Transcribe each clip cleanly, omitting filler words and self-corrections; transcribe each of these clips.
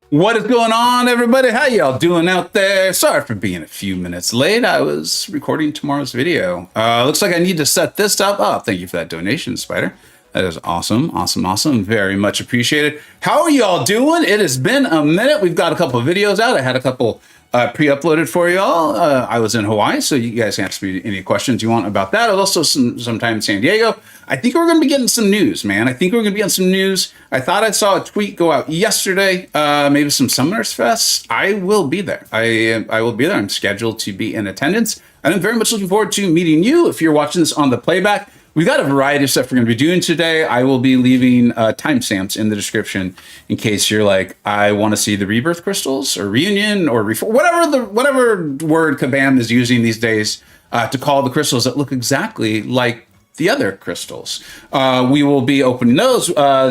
What is going on, everybody? How y'all doing out there? Sorry for being a few minutes late. I was recording tomorrow's video. Looks like I need to set this up. Oh, thank you for that donation, Spider. That is awesome, awesome, awesome. Very much appreciated. How are y'all doing? It has been a minute. We've got a couple of videos out. I had a couple pre-uploaded for y'all. I was in Hawaii, so you guys can ask me any questions you want about that. I was also sometime in San Diego. I think we're going to be getting some news, man. I think we're going to be getting some news. I thought I saw a tweet go out yesterday, maybe some Summoners Fest. I will be there. I will be there. I'm scheduled to be in attendance. And I'm very much looking forward to meeting you. If you're watching this on the playback, we've got a variety of stuff we're going to be doing today. I will be leaving timestamps in the description in case you're like, I want to see the Rebirth Crystals or Reunion or whatever word Kabam is using these days to call the crystals that look exactly like the other crystals. We will be opening those.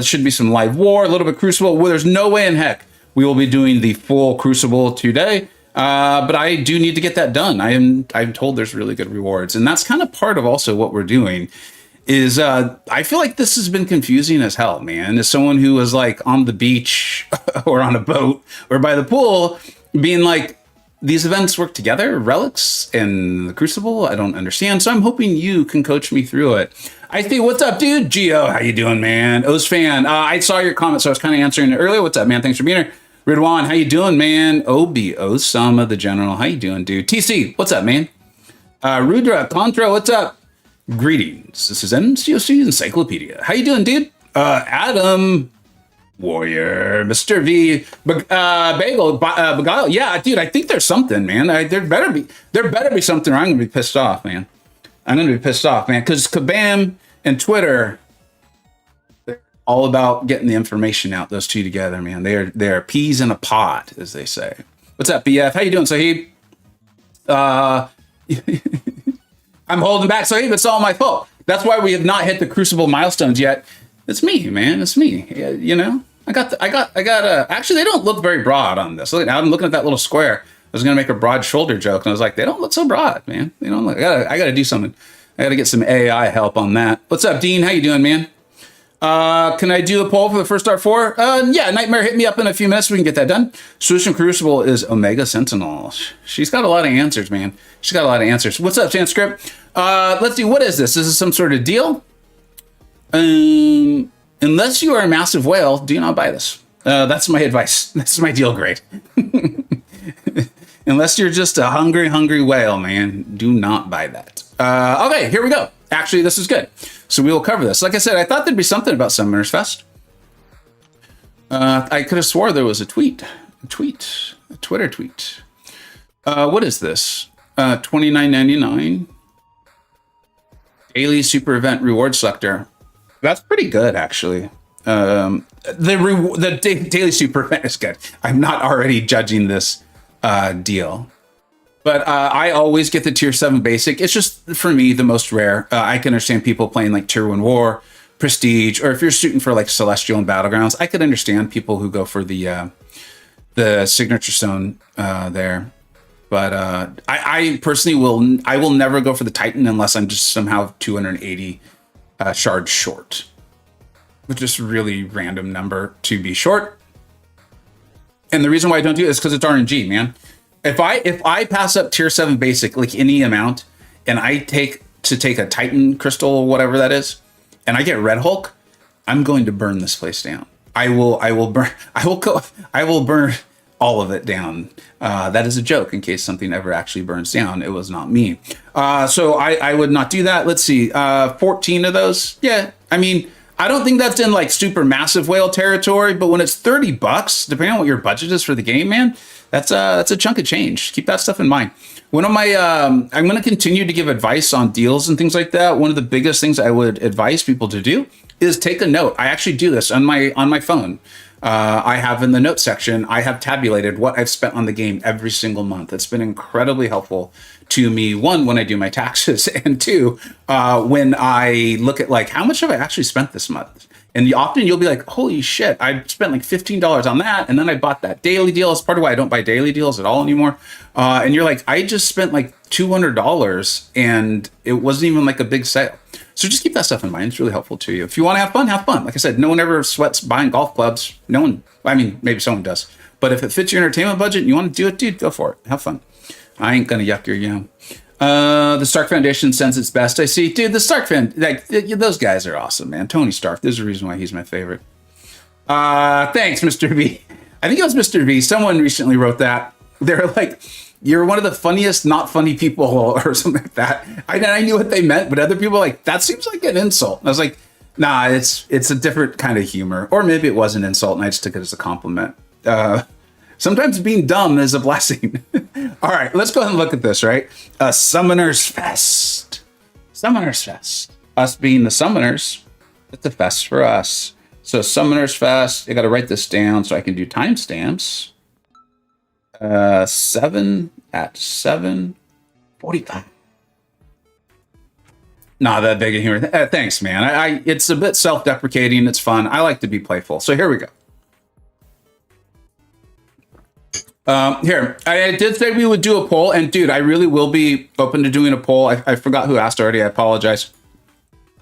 Should be some live war, a little bit Crucible. Well, there's no way in heck we will be doing the full Crucible today. But I do need to get that done. I'm told there's really good rewards. And that's kind of part of also what we're doing is I feel like this has been confusing as hell, man. As someone who was like on the beach or on a boat or by the pool being like, these events work together, Relics and the Crucible, I don't understand. So I'm hoping you can coach me through it. I think, what's up, dude? Gio, how you doing, man? Oz fan, I saw your comment, so I was kind of answering it earlier. What's up, man? Thanks for being here. Ridwan, how you doing, man? Obi, Osama the General, how you doing, dude? TC, what's up, man? Rudra, Contra, what's up? Greetings. This is MCoC Encyclopedia. How you doing, dude? Adam, Warrior, Mr. V, Bagel, Beguile. Yeah, dude, I think there's something, man. There better be something, or I'm gonna be pissed off, man. I'm gonna be pissed off, man, because Kabam and Twitter, all about getting the information out. Those two together, man. They're peas in a pod, as they say. What's up, BF? How you doing, Sahib? I'm holding back, Sahib. It's all my fault. That's why we have not hit the Crucible milestones yet. It's me, man. It's me. You know, I got. Actually, they don't look very broad on this. Look, I'm looking at that little square. I was gonna make a broad shoulder joke, and I was like, they don't look so broad, man. They don't look. I gotta do something. I gotta get some AI help on that. What's up, Dean? How you doing, man? Can I do a poll for the first start 4? Yeah, Nightmare, hit me up in a few minutes. We can get that done. Solution Crucible is Omega Sentinel. She's got a lot of answers, man. She's got a lot of answers. What's up, Sanskrit? Let's see. What is this? Is this some sort of deal? Unless you are a massive whale, do not buy this. That's my advice. That's my deal grade. Unless you're just a hungry whale, man, do not buy that. Okay, here we go. Actually, this is good. So we will cover this. Like I said, I thought there'd be something about Summoners Fest. I could have swore there was a Twitter tweet. What is this? $29.99 daily super event reward selector. That's pretty good, actually. The daily super event is good. I'm not already judging this deal. But I always get the tier 7 basic. It's just, for me, the most rare. I can understand people playing like tier 1 war, prestige, or if you're shooting for like celestial and battlegrounds, I could understand people who go for the signature stone there. But I personally will never go for the Titan unless I'm just somehow 280 shards short, which is a really random number to be short. And the reason why I don't do it is because it's RNG, man. If I pass up tier 7 basic, like any amount, and I take a Titan crystal or whatever that is, and I get Red Hulk, I'm going to burn this place down. I will burn all of it down. That is a joke in case something ever actually burns down. It was not me. So I would not do that. Let's see, 14 of those. Yeah, I mean, I don't think that's in like super massive whale territory, but when it's $30, depending on what your budget is for the game, man, that's a chunk of change. Keep that stuff in mind. One of my, I'm going to continue to give advice on deals and things like that. One of the biggest things I would advise people to do is take a note. I actually do this on my phone. I have in the notes section, I have tabulated what I've spent on the game every single month. It's been incredibly helpful to me. One, when I do my taxes, and two, when I look at like, how much have I actually spent this month? And often you'll be like, holy shit, I spent like $15 on that. And then I bought that daily deal. That's part of why I don't buy daily deals at all anymore. And you're like, I just spent like $200 and it wasn't even like a big sale. So just keep that stuff in mind. It's really helpful to you. If you want to have fun, have fun. Like I said, no one ever sweats buying golf clubs. No one, I mean, maybe someone does. But if it fits your entertainment budget and you want to do it, dude, go for it. Have fun. I ain't going to yuck your yum. The Stark Foundation sends its best. I see, dude. The Stark fan, like those guys are awesome, man. Tony Stark. There's a reason why he's my favorite. Thanks, Mr. V. I think it was Mr. V. Someone recently wrote that. They're like, you're one of the funniest, not funny people, or something like that. I knew what they meant, but other people were like, that seems like an insult. And I was like, nah, it's a different kind of humor, or maybe it was an insult, and I just took it as a compliment. Sometimes being dumb is a blessing. All right, let's go ahead and look at this, right? Summoners Fest. Summoners Fest. Us being the summoners, it's a fest for us. So Summoners Fest, I got to write this down so I can do timestamps. 7 at 7:45. Nah, that Vega humor. Thanks, man. It's a bit self-deprecating. It's fun. I like to be playful. So here we go. Here, I did say we would do a poll, and dude, I really will be open to doing a poll. I forgot who asked already. I apologize.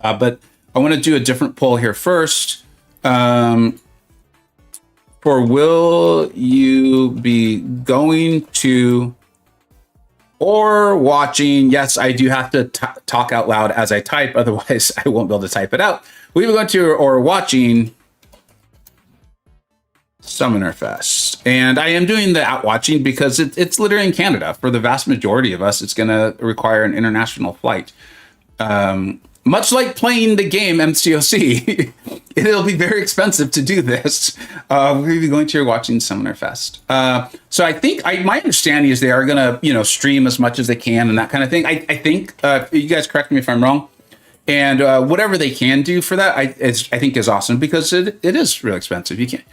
But I want to do a different poll here first. For will you be going to or watching? Yes, I do have to talk out loud as I type. Otherwise, I won't be able to type it out. Will you be going to or watching Summoner Fest? And I am doing the out watching because it's literally in Canada. For the vast majority of us, it's going to require an international flight. Much like playing the game MCoC, it'll be very expensive to do this. We'll be going to or watching Summoner Fest. So I think my understanding is they are going to stream as much as they can and that kind of thing. I think you guys correct me if I'm wrong. And whatever they can do for that, I think is awesome because it is really expensive. You can't.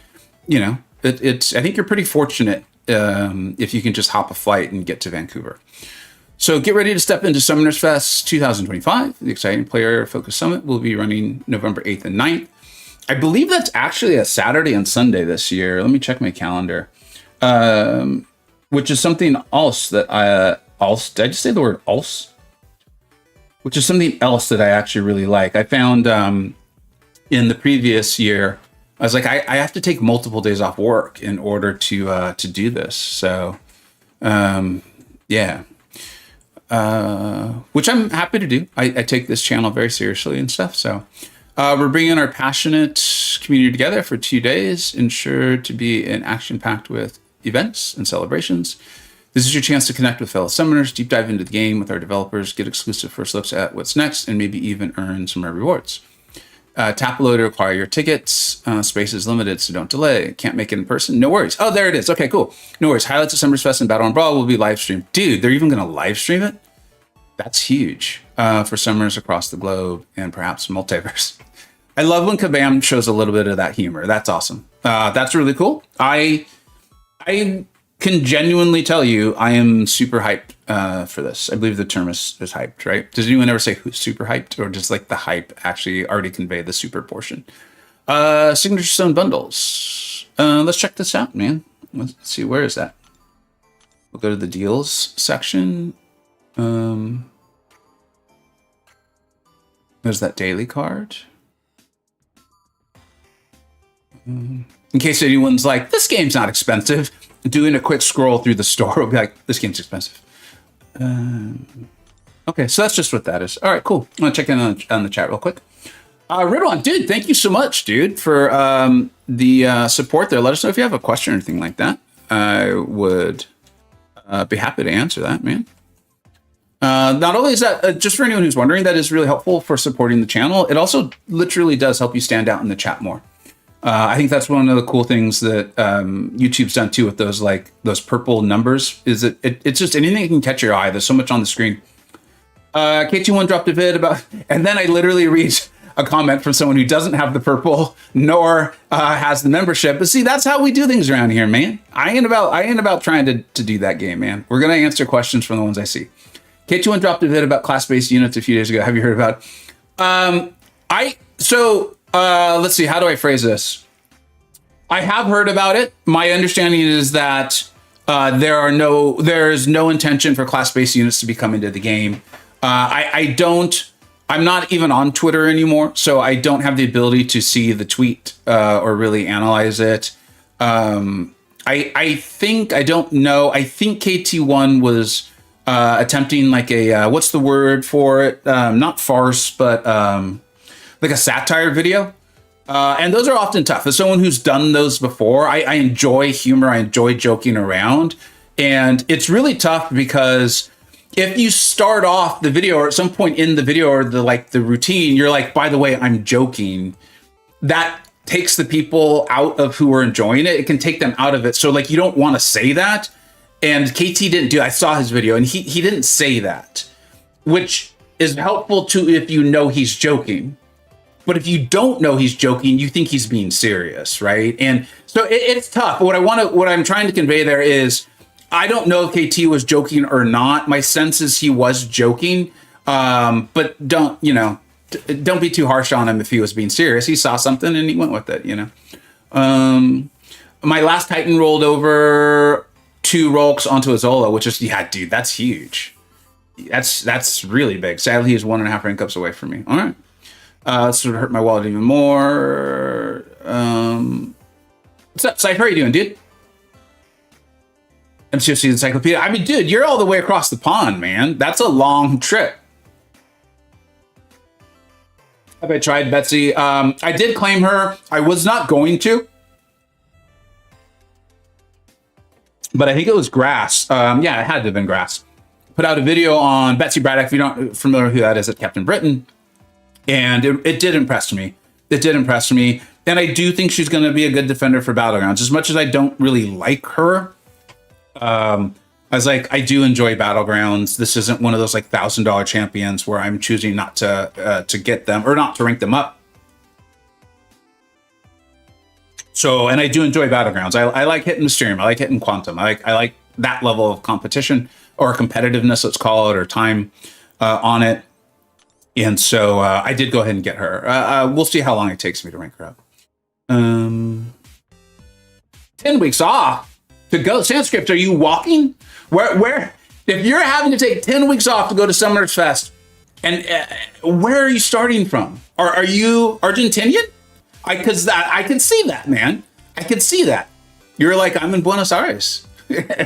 It's. I think you're pretty fortunate if you can just hop a flight and get to Vancouver. So get ready to step into Summoners Fest 2025. The exciting player focus summit will be running November 8th and 9th. I believe that's actually a Saturday and Sunday this year. Let me check my calendar. Which is something else that did I just say the word else? Which is something else that I actually really like. I found in the previous year, I was like, I have to take multiple days off work in order to do this. So, yeah. Which I'm happy to do. I take this channel very seriously and stuff. So, we're bringing our passionate community together for 2 days, ensure to be in action-packed with events and celebrations. This is your chance to connect with fellow summoners, deep dive into the game with our developers, get exclusive first looks at what's next, and maybe even earn some rare rewards. Tap below to acquire your tickets. Space is limited, so don't delay. Can't make it in person? No worries. Oh, there it is. Okay, cool. No worries. Highlights of Summoners Fest and Battle and Brawl will be live streamed. Dude, they're even going to live stream it? That's huge for summoners across the globe and perhaps multiverse. I love when Kabam shows a little bit of that humor. That's awesome. That's really cool. I can genuinely tell you I am super hyped for this. I believe the term is hyped, right? Does anyone ever say who's super hyped, or does like the hype actually already convey the super portion? Signature Stone bundles. Let's check this out, man. Let's see, where is that? We'll go to the deals section. There's that daily card. In case anyone's like, this game's not expensive, doing a quick scroll through the store will be like, this game's expensive. Okay, so that's just what that is. All right, cool. I'm gonna check in on the chat real quick. Ridwan, dude, thank you so much, dude, for the support there. Let us know if you have a question or anything like that. I would be happy to answer that, man. Not only is that, just for anyone who's wondering, that is really helpful for supporting the channel. It also literally does help you stand out in the chat more. I think that's one of the cool things that YouTube's done too with those purple numbers. Is it's just anything that can catch your eye. There's so much on the screen. K21 dropped a vid about, and then I literally read a comment from someone who doesn't have the purple nor has the membership. But see, that's how we do things around here, man. I ain't about trying to do that game, man. We're gonna answer questions from the ones I see. K21 dropped a vid about class-based units a few days ago. Have you heard about? So Let's see. How do I phrase this? I have heard about it. My understanding is that there's no intention for class-based units to be coming to the game. I'm not even on Twitter anymore, so I don't have the ability to see the tweet or really analyze it. I think KT1 was attempting like a what's the word for it? Not farce, but like a satire video. And those are often tough. As someone who's done those before, I enjoy humor. I enjoy joking around. And it's really tough because if you start off the video or at some point in the video or the routine, you're like, by the way, I'm joking. That takes the people out of who are enjoying it. It can take them out of it. So like, you don't want to say that. And KT didn't do it. I saw his video and he didn't say that, which is helpful too if you know he's joking. But if you don't know he's joking, you think he's being serious, right? And so it's tough. What I'm trying to convey there is, I don't know if KT was joking or not. My sense is he was joking, but don't be too harsh on him if he was being serious. He saw something and he went with it, My last Titan rolled over 2 Rolks onto a Zola, which is, yeah, dude, that's huge. That's really big. Sadly, he's 1.5 rank ups away from me. All right. Sort of hurt my wallet even more. What's up, Cypher? How you doing, dude? MCoC Encyclopedia. I mean, dude, you're all the way across the pond, man. That's a long trip. Have I tried Betsy? I did claim her. I was not going to, but I think it was Grass. Yeah, it had to have been Grass. Put out a video on Betsy Braddock. If you're not familiar with who that is, at Captain Britain. And it did impress me. It did impress me. And I do think she's going to be a good defender for Battlegrounds. As much as I don't really like her, I was like, I do enjoy Battlegrounds. This isn't one of those like $1,000 champions where I'm choosing not to get them or not to rank them up. So, and I do enjoy Battlegrounds. I like hitting Mysterium. I like hitting Quantum. I like that level of competition or competitiveness, let's call it, or time on it. And so I did go ahead and get her. We'll see how long it takes me to rank her up. 10 weeks off to go. Sandscript, are you walking? Where? If you're having to take 10 weeks off to go to Summoners Fest, and where are you starting from? Are you Argentinian? Because I can see that, man. I can see that. You're like, I'm in Buenos Aires,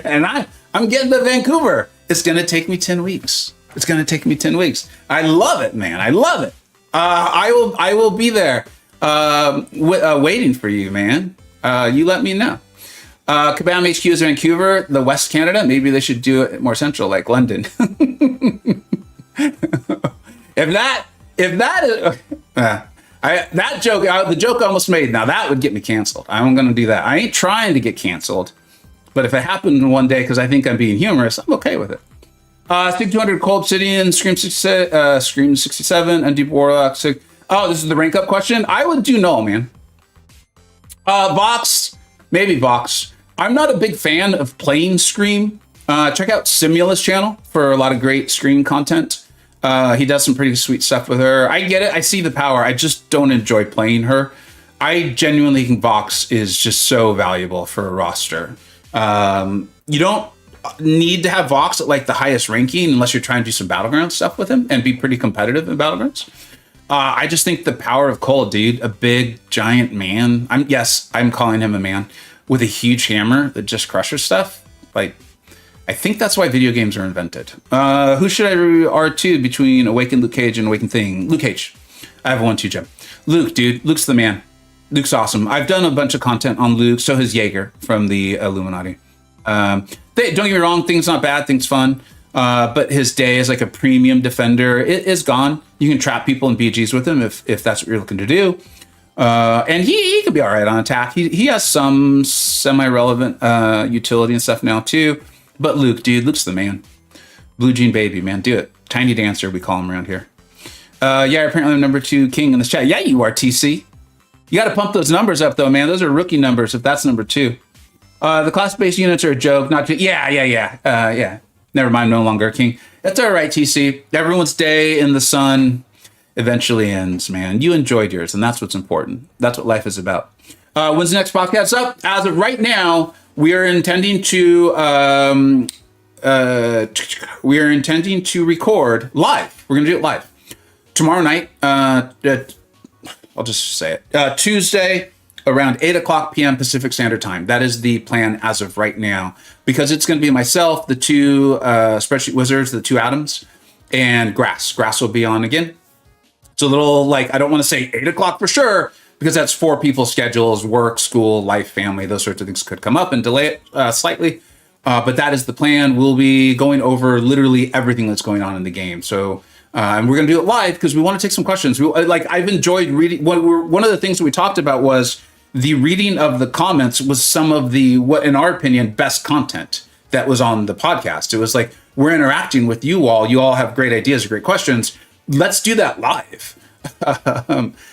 and I'm getting to Vancouver. It's going to take me 10 weeks. It's going to take me 10 weeks. I love it, man. I love it. I will be there waiting for you, man. You let me know. Kabam HQ is Vancouver, the West Canada. Maybe they should do it more central, like London. That joke, the joke I almost made. Now that would get me canceled. I'm going to do that. I ain't trying to get canceled, but if it happened one day, because I think I'm being humorous, I'm okay with it. Sig 200, Cold Obsidian, Scream 67, and Deep Warlock. Oh, this is the rank up question. I would do null, man. Vox, maybe Vox. I'm not a big fan of playing Scream. Check out Simula's channel for a lot of great Scream content. He does some pretty sweet stuff with her. I get it. I see the power. I just don't enjoy playing her. I genuinely think Vox is just so valuable for a roster. You don't need to have Vox at like the highest ranking unless you're trying to do some Battleground stuff with him and be pretty competitive in Battlegrounds. I just think the power of Cole, dude, a big giant man. I'm calling him a man with a huge hammer that just crushes stuff. Like, I think that's why video games are invented. Who should I R2 between Awakened Luke Cage and Awakened Thing? Luke Cage. I have one too, Jim. Luke, dude. Luke's the man. Luke's awesome. I've done a bunch of content on Luke. So has Jaeger from the Illuminati. Don't get me wrong. Things not bad. Things fun. But his day as like a premium defender is gone. You can trap people in BGs with him if that's what you're looking to do. And he could be all right on attack. He has some semi-relevant utility and stuff now too. But Luke, dude, Luke's the man. Blue Jean Baby, man, do it. Tiny Dancer, we call him around here. Yeah, apparently I'm number 2 king in this chat. Yeah, you are, TC. You got to pump those numbers up, though, man. Those are rookie numbers if that's number 2. The class-based units are a joke. Not yeah. Never mind, no longer king. That's all right, TC. Everyone's day in the sun eventually ends, man. You enjoyed yours, and that's what's important. That's what life is about. When's the next podcast up? As of right now, we are intending to record live. We're gonna do it live tomorrow night. I'll just say it. Tuesday around 8 p.m. Pacific Standard Time. That is the plan as of right now, because it's going to be myself, the two spreadsheet wizards, the two Atoms, and Grass. Grass will be on again. It's a little like, I don't want to say 8 o'clock for sure, because that's 4 people's schedules, work, school, life, family, those sorts of things could come up and delay it slightly. But that is the plan. We'll be going over literally everything that's going on in the game. So, and we're going to do it live because we want to take some questions. I've enjoyed reading. One of the things that we talked about was the reading of the comments was some of the, what in our opinion, best content that was on the podcast. It was like, we're interacting with you all. You all have great ideas, great questions. Let's do that live.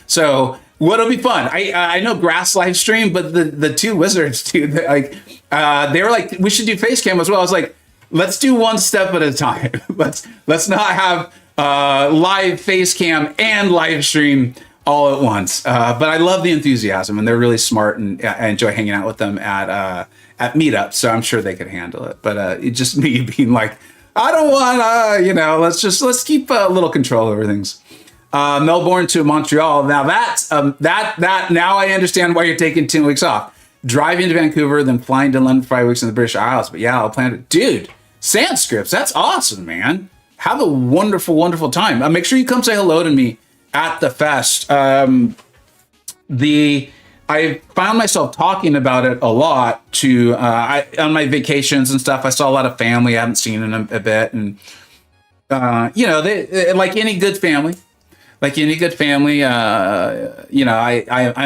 So what'll be fun? I know Grass live stream, but the two wizards, dude, they were like, we should do face cam as well. I was like, let's do one step at a time. Let's not have live face cam and live stream all at once. But I love the enthusiasm, and they're really smart, and I enjoy hanging out with them at meetups. So I'm sure they could handle it. But it just me being like, I don't want let's keep a little control over things. Melbourne to Montreal. Now that's that now I understand why you're taking 10 weeks off. Driving to Vancouver, then flying to London for 5 weeks in the British Isles. But yeah, I'll plan to, dude, Sandscripts, that's awesome, man. Have a wonderful, wonderful time. Make sure you come say hello to me at the fest. I found myself talking about it a lot to on my vacations and stuff. I saw a lot of family I haven't seen in a bit, and they like any good family. I'm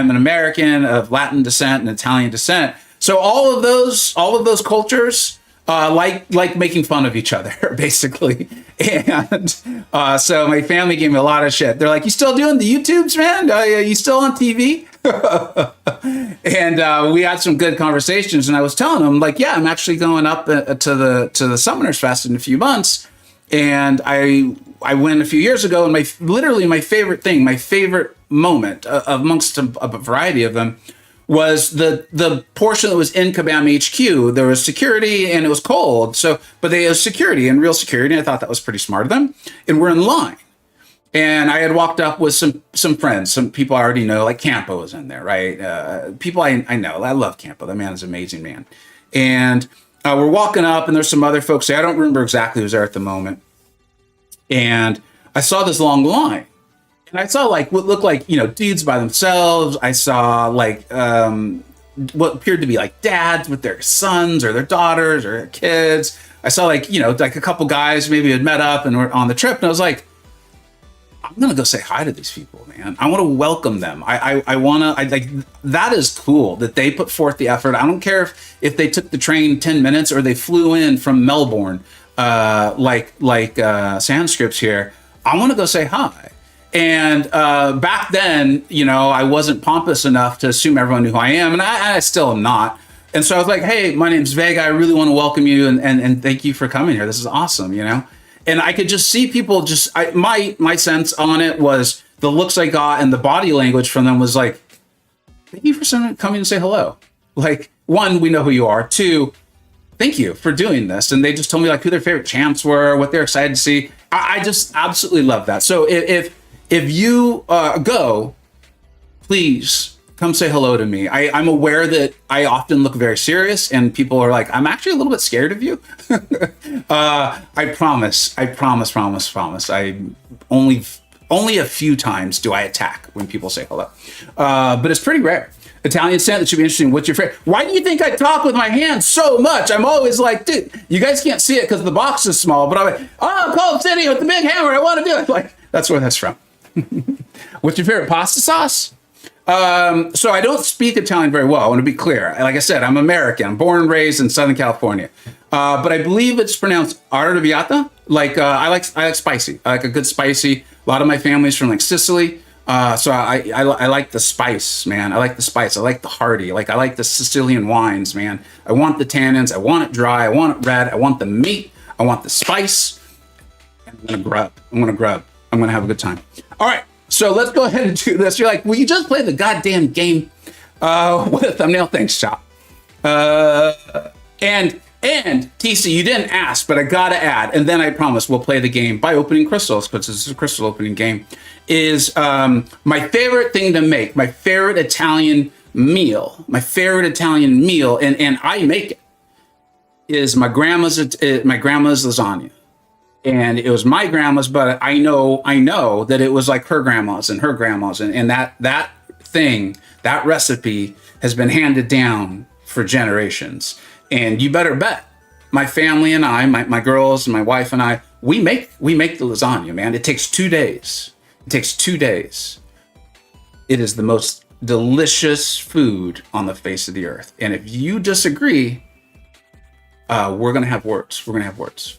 an American of Latin descent and Italian descent. So all of those cultures like making fun of each other, basically. And so my family gave me a lot of shit. They're like, "You still doing the YouTubes, man? You still on TV?" And we had some good conversations. And I was telling them, like, "Yeah, I'm actually going up to the Summoners Fest in a few months." And I went a few years ago, and my favorite moment amongst a variety of them was the portion that was in Kabam HQ. There was security, and it was cold. But they had security, and real security. And I thought that was pretty smart of them. And we're in line. And I had walked up with some friends, some people I already know, like Campo was in there, right? People I know. I love Campo. That man is an amazing man. And we're walking up, and there's some other folks there. I don't remember exactly who's there at the moment. And I saw this long line. And I saw like what looked like, dudes by themselves. I saw like what appeared to be like dads with their sons or their daughters or their kids. I saw like a couple guys maybe had met up and were on the trip. And I was like, I'm going to go say hi to these people, man. I want to welcome them. That is cool that they put forth the effort. I don't care if they took the train 10 minutes or they flew in from Melbourne, like Sandscripts here. I want to go say hi. And back then, I wasn't pompous enough to assume everyone knew who I am, and I still am not. And so I was like, "Hey, my name's Vega. I really want to welcome you, and thank you for coming here. This is awesome, And I could just see people my sense on it was the looks I got and the body language from them was like, "Thank you for coming to say hello." Like, one, we know who you are. Two, thank you for doing this. And they just told me like who their favorite champs were, what they're excited to see. I just absolutely love that. So if you go, please come say hello to me. I'm aware that I often look very serious, and people are like, "I'm actually a little bit scared of you." I promise. I only a few times do I attack when people say hello, but it's pretty rare. Italian scent, that should be interesting. What's your favorite? Why do you think I talk with my hands so much? I'm always like, dude, you guys can't see it because the box is small, but I'm like, "Oh, Cold City with the big hammer. I want to do it." Like, that's where that's from. What's your favorite pasta sauce? So I don't speak Italian very well. I want to be clear. Like I said, I'm American. I'm born and raised in Southern California. But I believe it's pronounced arrabbiata. Like, I like spicy. I like a good spicy. A lot of my family's from like Sicily. So I like the spice, man. I like the spice. I like the hearty. Like, I like the Sicilian wines, man. I want the tannins. I want it dry. I want it red. I want the meat. I want the spice. I'm going to grub. I'm going to have a good time. All right. So let's go ahead and do this. You're like, will you just play the goddamn game with a thumbnail? Thanks, Chop. And TC, you didn't ask, but I gotta add, and then I promise we'll play the game by opening crystals, because this is a crystal opening game, is my favorite thing to make, my favorite Italian meal, and I make it, is my grandma's lasagna. And it was my grandma's, but I know that it was like her grandma's, and that recipe has been handed down for generations. And you better bet my family and I, my girls and my wife and I, we make the lasagna, man. It takes 2 days. It is the most delicious food on the face of the earth. And if you disagree, we're going to have words.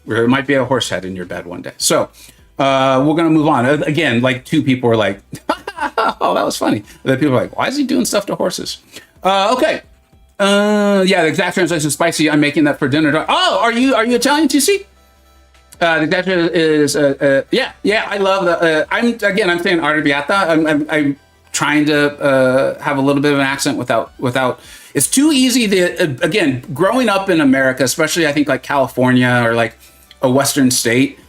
There might be a horse head in your bed one day. So we're going to move on. Again, like 2 people were like, oh, that was funny. Then people are like, why is he doing stuff to horses? Okay. Yeah, the exact translation is spicy. I'm making that for dinner. Oh, are you Italian, TC? The exact translation is, yeah, I love the, I'm saying arrabbiata. I'm trying to have a little bit of an accent without it's too easy again, growing up in America, especially I think like California or like a Western state,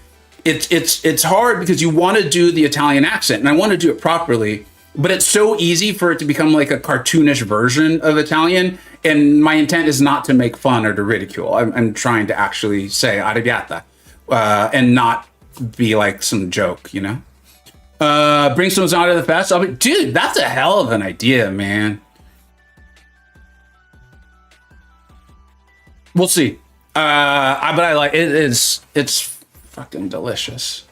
it's hard because you want to do the Italian accent, and I want to do it properly, but it's so easy for it to become like a cartoonish version of Italian. And my intent is not to make fun or to ridicule. I'm trying to actually say arrabbiata and not be like some joke, you know? Bring some lasagna to the fest. Dude, that's a hell of an idea, man. We'll see. But I like it. It's fucking delicious.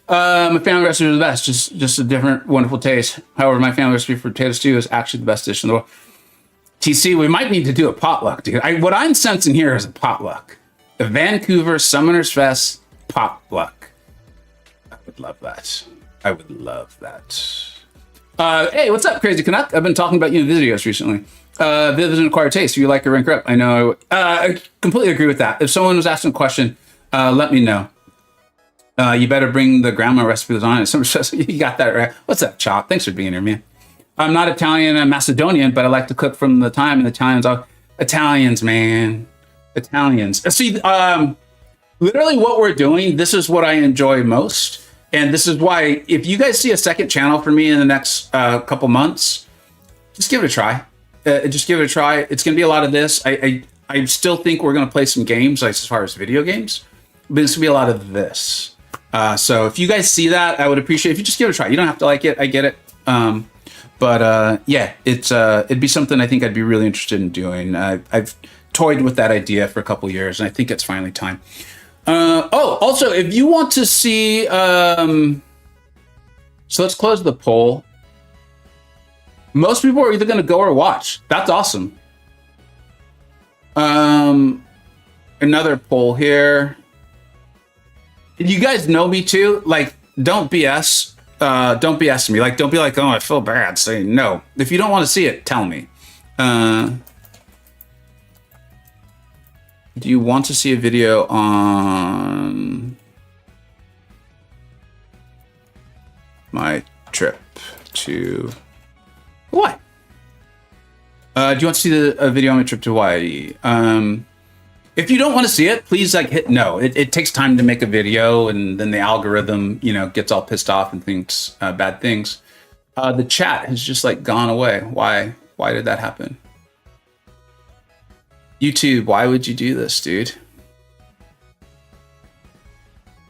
My family recipe is the best. Just a different, wonderful taste. However, my family recipe for potato stew is actually the best dish in the world. TC, we might need to do a potluck, dude. What I'm sensing here is a potluck. The Vancouver Summoners Fest potluck. I would love that. Hey, what's up, Crazy Canuck? I've been talking about you in videos recently. Viv is an acquired taste. Do you like a rank up? I know. I completely agree with that. If someone was asking a question, let me know. You better bring the grandma recipe lasagna. Someone says, you got that right. What's up, Chop? Thanks for being here, man. I'm not Italian, I'm Macedonian, but I like to cook from the time, and Italians, man. Italians. See, literally what we're doing, this is what I enjoy most. And this is why, if you guys see a second channel for me in the next couple months, just give it a try. It's going to be a lot of this. I still think we're going to play some games, like as far as video games, but it's going to be a lot of this. So if you guys see that, I would appreciate if you just give it a try. You don't have to like it. I get it. But yeah, it'd be something I think I'd be really interested in doing. I've toyed with that idea for a couple years, and I think it's finally time. Also, if you want to see, so let's close the poll. Most people are either going to go or watch. That's awesome. Another poll here. You guys know me too. Like, don't BS. Don't BS me. Like, don't be like, oh, I feel bad. Say no. If you don't want to see it, tell me. Do you want to see a video on my trip to Hawaii? Do you want to see a video on my trip to Hawaii? If you don't want to see it, please like hit no. It takes time to make a video, and then the algorithm, gets all pissed off and thinks bad things. The chat has just like gone away. Why did that happen? YouTube, why would you do this, dude?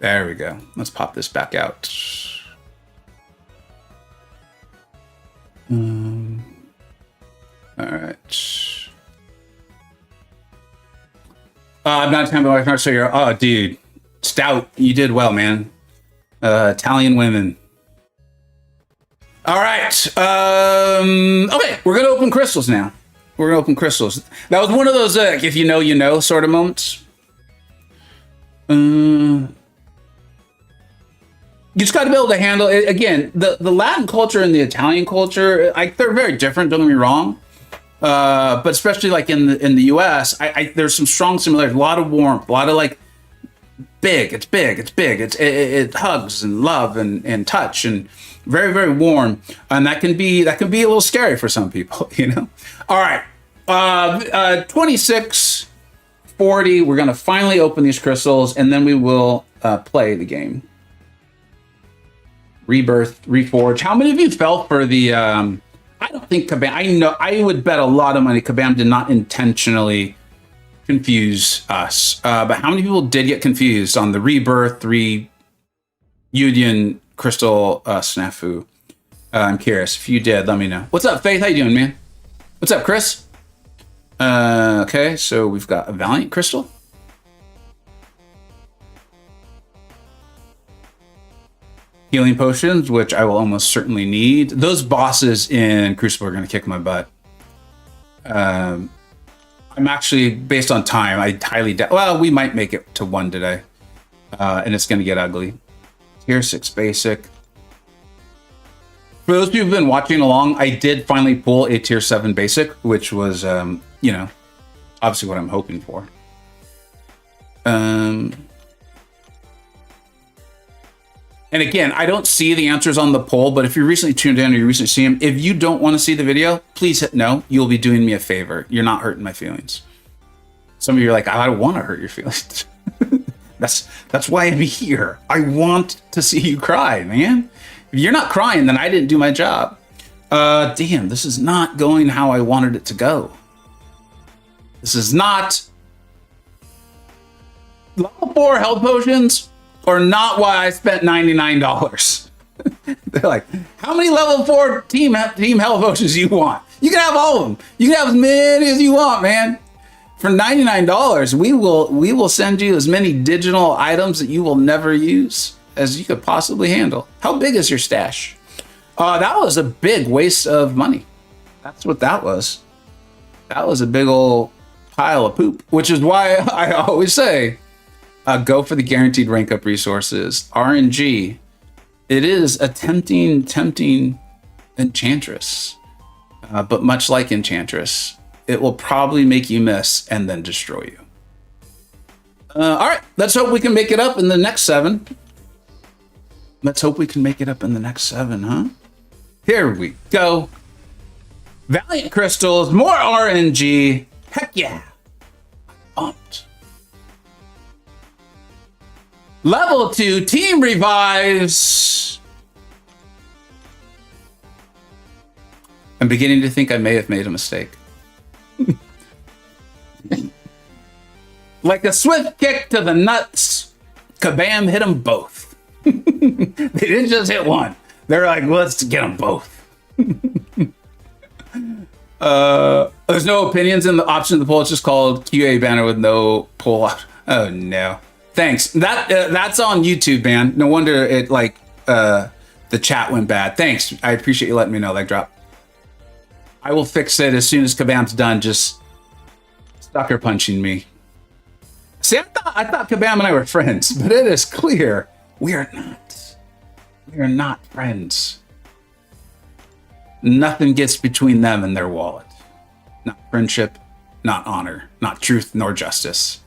There we go. Let's pop this back out. All right. I'm not telling my wife, so you're, oh, dude, stout. You did well, man. Italian women. All right. Okay, we're gonna open crystals now. We're gonna open crystals. That was one of those if you know, you know sort of moments. You just got to be able to handle it. Again, the Latin culture and the Italian culture, they're very different. Don't get me wrong. But especially like in the US, there's some strong similarities. A lot of warmth, a lot of like big. It's big. It hugs and love and touch, and very, very warm, and that can be a little scary for some people, you know. All right, 2640. We're gonna finally open these crystals, and then we will play the game. Rebirth, Reforge. How many of you fell for the? I don't think Kabam. I know. I would bet a lot of money Kabam did not intentionally confuse us. But how many people did get confused on the Rebirth, Union Crystal snafu? I'm curious. If you did, let me know. What's up, Faith? How you doing, man? What's up, Chris? Okay, so we've got a Valiant Crystal. Healing potions, which I will almost certainly need. Those bosses in Crucible are going to kick my butt. I'm actually, based on time, I highly doubt. Well, we might make it to 1 today. And it's going to get ugly. Tier 6 basic. For those of you who've been watching along, I did finally pull a Tier 7 basic, which was, you know, obviously what I'm hoping for. And again, I don't see the answers on the poll, but if you recently tuned in or you recently see them, if you don't want to see the video, please hit no. You'll be doing me a favor. You're not hurting my feelings. Some of you are like, I don't want to hurt your feelings. That's why I'm here. I want to see you cry, man. If you're not crying, then I didn't do my job. Damn, this is not going how I wanted it to go. This is not... Level 4 health potions are not why I spent $99. They're like, how many level 4 team health potions do you want? You can have all of them. You can have as many as you want, man. For $99, we will send you as many digital items that you will never use as you could possibly handle. How big is your stash? That was a big waste of money. That's what that was. That was a big old pile of poop, which is why I always say, go for the guaranteed rank up resources. RNG. It is a tempting Enchantress. But much like Enchantress, it will probably make you miss and then destroy you. All right, let's hope we can make it up in the next 7. Let's hope we can make it up in the next 7, huh? Here we go. Valiant Crystals, more RNG. Heck yeah. Pumped. Level 2 team revives. I'm beginning to think I may have made a mistake. Like a swift kick to the nuts, Kabam hit them both. They didn't just hit one. They're like, let's get them both. There's no opinions in the option of the poll. It's just called QA banner with no poll. Oh no. Thanks. That's on YouTube, man. No wonder it the chat went bad. Thanks. I appreciate you letting me know. Leg drop. I will fix it as soon as Kabam's done. Just sucker punching me. See, I thought Kabam and I were friends, but it is clear we are not. We are not friends. Nothing gets between them and their wallet. Not friendship, not honor, not truth, nor justice.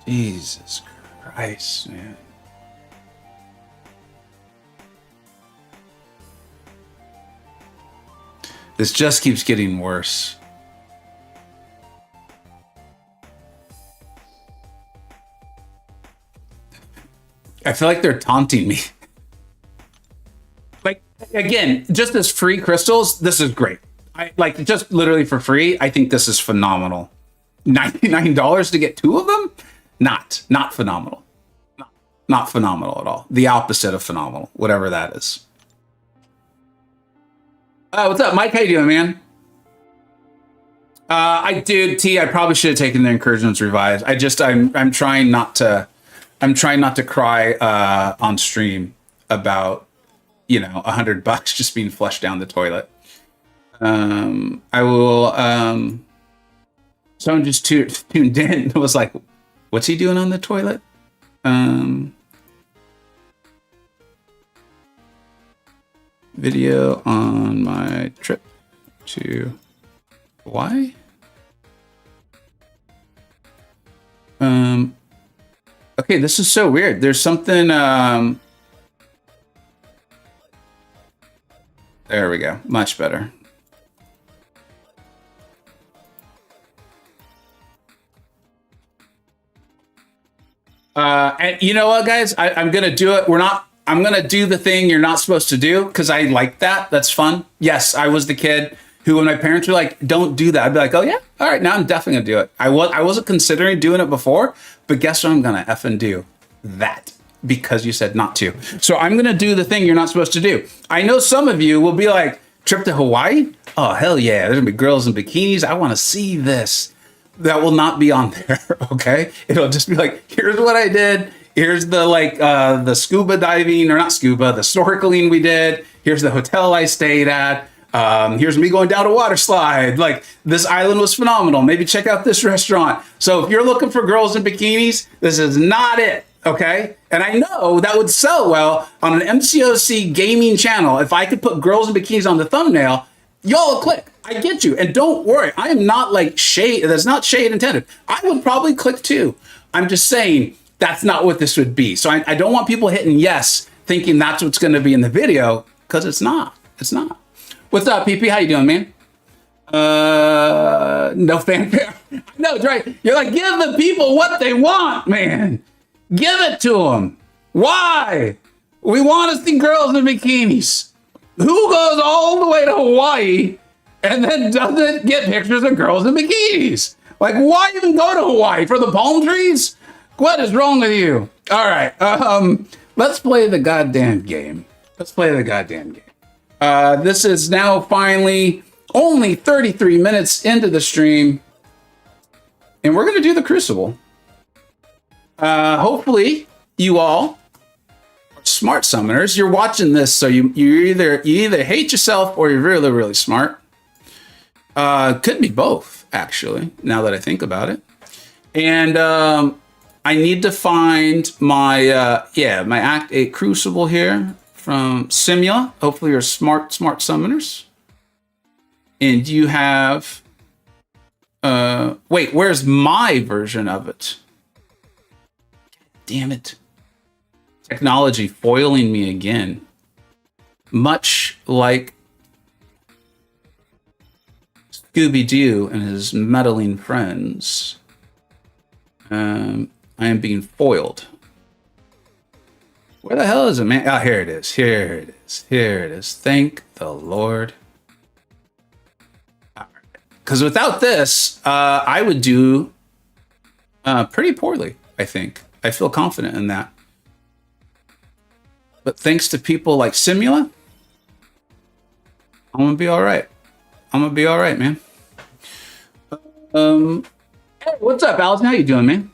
Jesus Christ, man. This just keeps getting worse. I feel like they're taunting me. Like, again, just as free crystals, this is great. I like just literally for free. I think this is phenomenal. $99 to get 2 of them? Not phenomenal. Not phenomenal at all. The opposite of phenomenal, whatever that is. What's up, Mike? How you doing, man? I did, T. I probably should have taken the encouragements revised. I'm trying not to. I'm trying not to cry on stream about, you know, $100 just being flushed down the toilet. I will. Someone just tuned in and was like, "What's he doing on the toilet?" Video on my trip to Hawaii. Okay, this is so weird. There's something There we go. Much better. And you know what, guys? I'm gonna do it. I'm gonna do the thing you're not supposed to do because I like that. That's fun. Yes, I was the kid who, when my parents were like, "Don't do that," I'd be like, "Oh yeah, all right." Now I'm definitely gonna do it. I wasn't considering doing it before, but guess what? I'm gonna effing do that because you said not to. So I'm gonna do the thing you're not supposed to do. I know some of you will be like, "Trip to Hawaii? Oh hell yeah! There's gonna be girls in bikinis. I want to see this." That will not be on there, okay? It'll just be like, here's what I did. Here's the the scuba diving, or not scuba, the snorkeling we did. Here's the hotel I stayed at. Here's me going down a water slide. Like, this island was phenomenal. Maybe check out this restaurant. So if you're looking for girls in bikinis, this is not it, okay? And I know that would sell well on an MCoC gaming channel. If I could put girls in bikinis on the thumbnail, y'all will click. I get you. And don't worry, I am not like shade. That's not shade intended. I would probably click too. I'm just saying that's not what this would be. So I don't want people hitting yes, thinking that's what's going to be in the video, because it's not. It's not. What's up, PP? How you doing, man? No fanfare. No, it's right. You're like, give the people what they want, man. Give it to them. Why? We want to see girls in bikinis. Who goes all the way to Hawaii and then doesn't get pictures of girls in bikinis? Like, why even go to Hawaii? For the palm trees? What is wrong with you? All right, let's play the goddamn game. Let's play the goddamn game. This is now finally only 33 minutes into the stream, and we're gonna do the Crucible. Hopefully you all are smart summoners. You're watching this, so you either hate yourself or you're really, really smart. Could be both, actually, now that I think about it. And I need to find my my Act 8 Crucible here from Simula. Hopefully you're smart summoners. And you have wait, where's my version of it? Damn it. Technology foiling me again. Much like Scooby-Doo and his meddling friends. I am being foiled. Where the hell is it, man? Oh, here it is. Here it is. Here it is. Thank the Lord. Because without this, I would do pretty poorly, I think. I feel confident in that. But thanks to people like Simula, I'm going to be all right. I'm going to be all right, man. Hey, what's up, Allison? How you doing, man?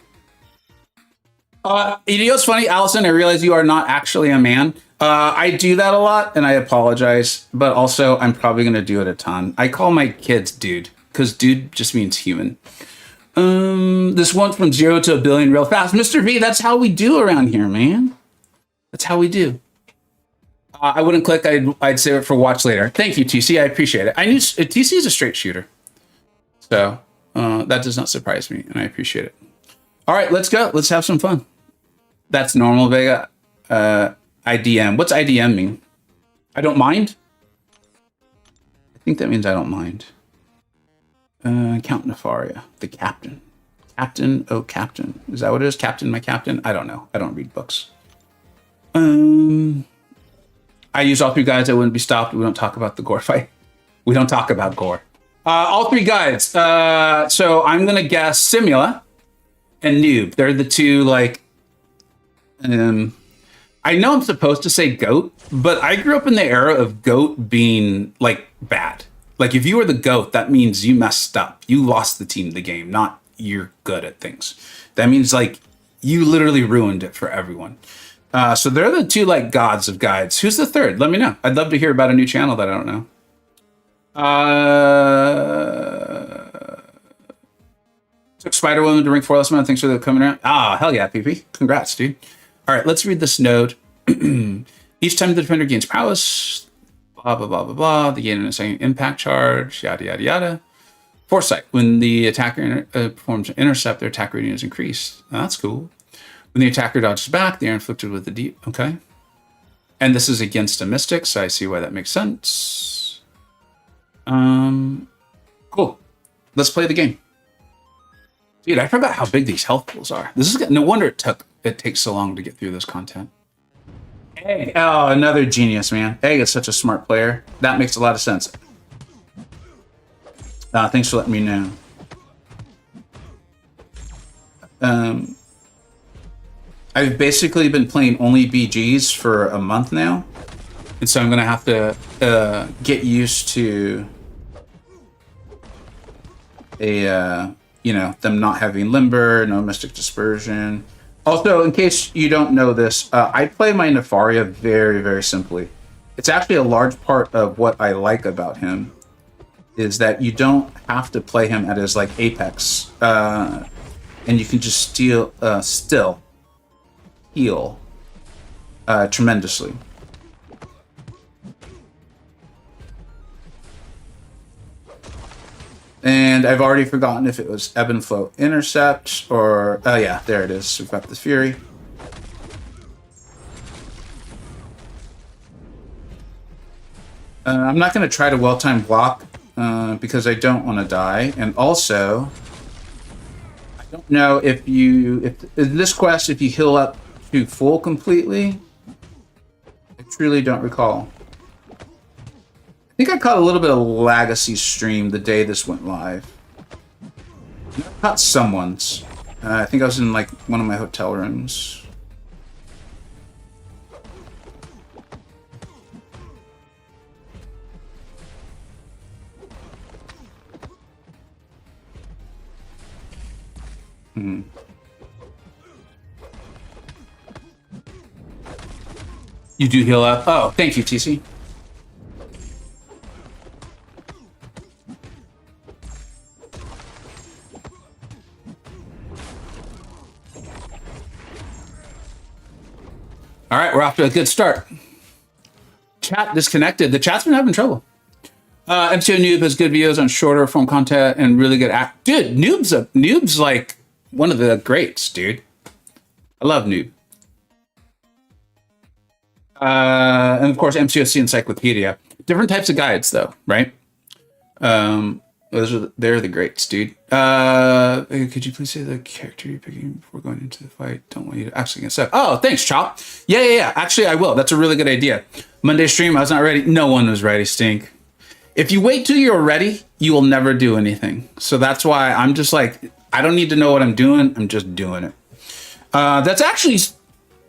You know what's funny, Allison? I realize you are not actually a man. I do that a lot, and I apologize. But also, I'm probably going to do it a ton. I call my kids dude, because dude just means human. This went from 0 to 1 billion real fast. Mr. V, that's how we do around here, man. That's how we do. I wouldn't click. I'd save it for watch later. Thank you, TC. I appreciate it. I knew TC is a straight shooter. So that does not surprise me, and I appreciate it. All right, let's go. Let's have some fun. That's normal, Vega. IDM. What's IDM mean? I don't mind? I think that means I don't mind. Count Nefaria. The captain. Captain, oh captain. Is that what it is? Captain, my captain? I don't know. I don't read books. I use all 3 guides. I wouldn't be stopped. We don't talk about the gore fight. We don't talk about gore. All 3 guides. So I'm going to guess Simula and Noob. They're the 2, like... I know I'm supposed to say GOAT, but I grew up in the era of GOAT being, like, bad. Like, if you were the GOAT, that means you messed up. You lost the team the game, not you're good at things. That means, like, you literally ruined it for everyone. So they're the 2, like, gods of guides. Who's the 3rd? Let me know. I'd love to hear about a new channel that I don't know. Took Spider-Woman to rank 4 last month. Thanks for coming around. Ah, hell yeah, PP. Congrats, dude. All right, let's read this node. Each time the defender gains prowess, blah, blah, blah, blah, blah. They gain a second impact charge, yada, yada, yada. Foresight. When the attacker performs an intercept, their attack rating is increased. Oh, that's cool. When the attacker dodges back, they are inflicted with a deep... Okay. And this is against a mystic, so I see why that makes sense. Cool. Let's play the game. Dude, I forgot how big these health pools are. This is no wonder it takes so long to get through this content. Egg. Oh, another genius, man. Egg is such a smart player. That makes a lot of sense. Thanks for letting me know. I've basically been playing only BGs for a month now. And so I'm going to have to get used to them not having Limber, no Mystic Dispersion. Also, in case you don't know this, I play my Nefaria very, very simply. It's actually a large part of what I like about him is that you don't have to play him at his like apex, and you can just still heal tremendously. And I've already forgotten if it was Ebb and Flow Intercept or... Oh yeah, there it is. We've got the Fury. I'm not going to try to well-time block because I don't want to die. And also, I don't know if in this quest, if you heal up to full completely, I truly don't recall. I think I caught a little bit of Legacy stream the day this went live. I caught someone's. I think I was in like one of my hotel rooms. You do heal up? Oh, thank you, TC. All right, we're off to a good start. Chat disconnected. The chat's been having trouble. MCO Noob has good videos on shorter form content and really good Dude, Noob's like one of the greats, dude. I love Noob. And of course, MCOC Encyclopedia. Different types of guides, though, right? They're the greats, dude. Could you please say the character you're picking before going into the fight? Don't want you to actually get stuck. Oh, thanks, Chop. Yeah. Actually, I will. That's a really good idea. Monday stream, I was not ready. No one was ready, Stink. If you wait till you're ready, you will never do anything. So that's why I'm just like, I don't need to know what I'm doing. I'm just doing it. That's actually,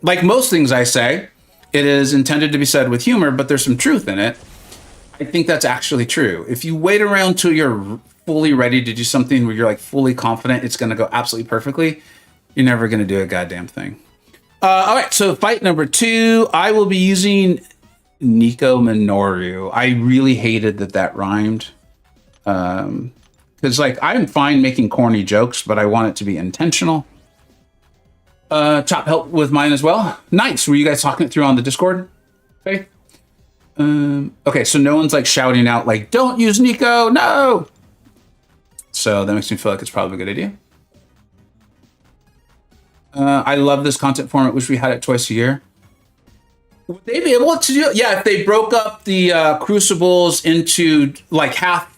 like most things I say, it is intended to be said with humor, but there's some truth in it. I think that's actually true. If you wait around till you're fully ready to do something where you're like fully confident it's going to go absolutely perfectly, you're never going to do a goddamn thing. All right, so fight number 2, I will be using Nico Minoru. I really hated that rhymed. Because like I'm fine making corny jokes, but I want it to be intentional. Chop helped with mine as well. Nice. Were you guys talking it through on the Discord? Okay. Okay, so no one's like shouting out like, don't use Nico, no! So that makes me feel like it's probably a good idea. I love this content format. Wish we had it twice a year. Would they be able to do it? Yeah, if they broke up the Crucibles into like half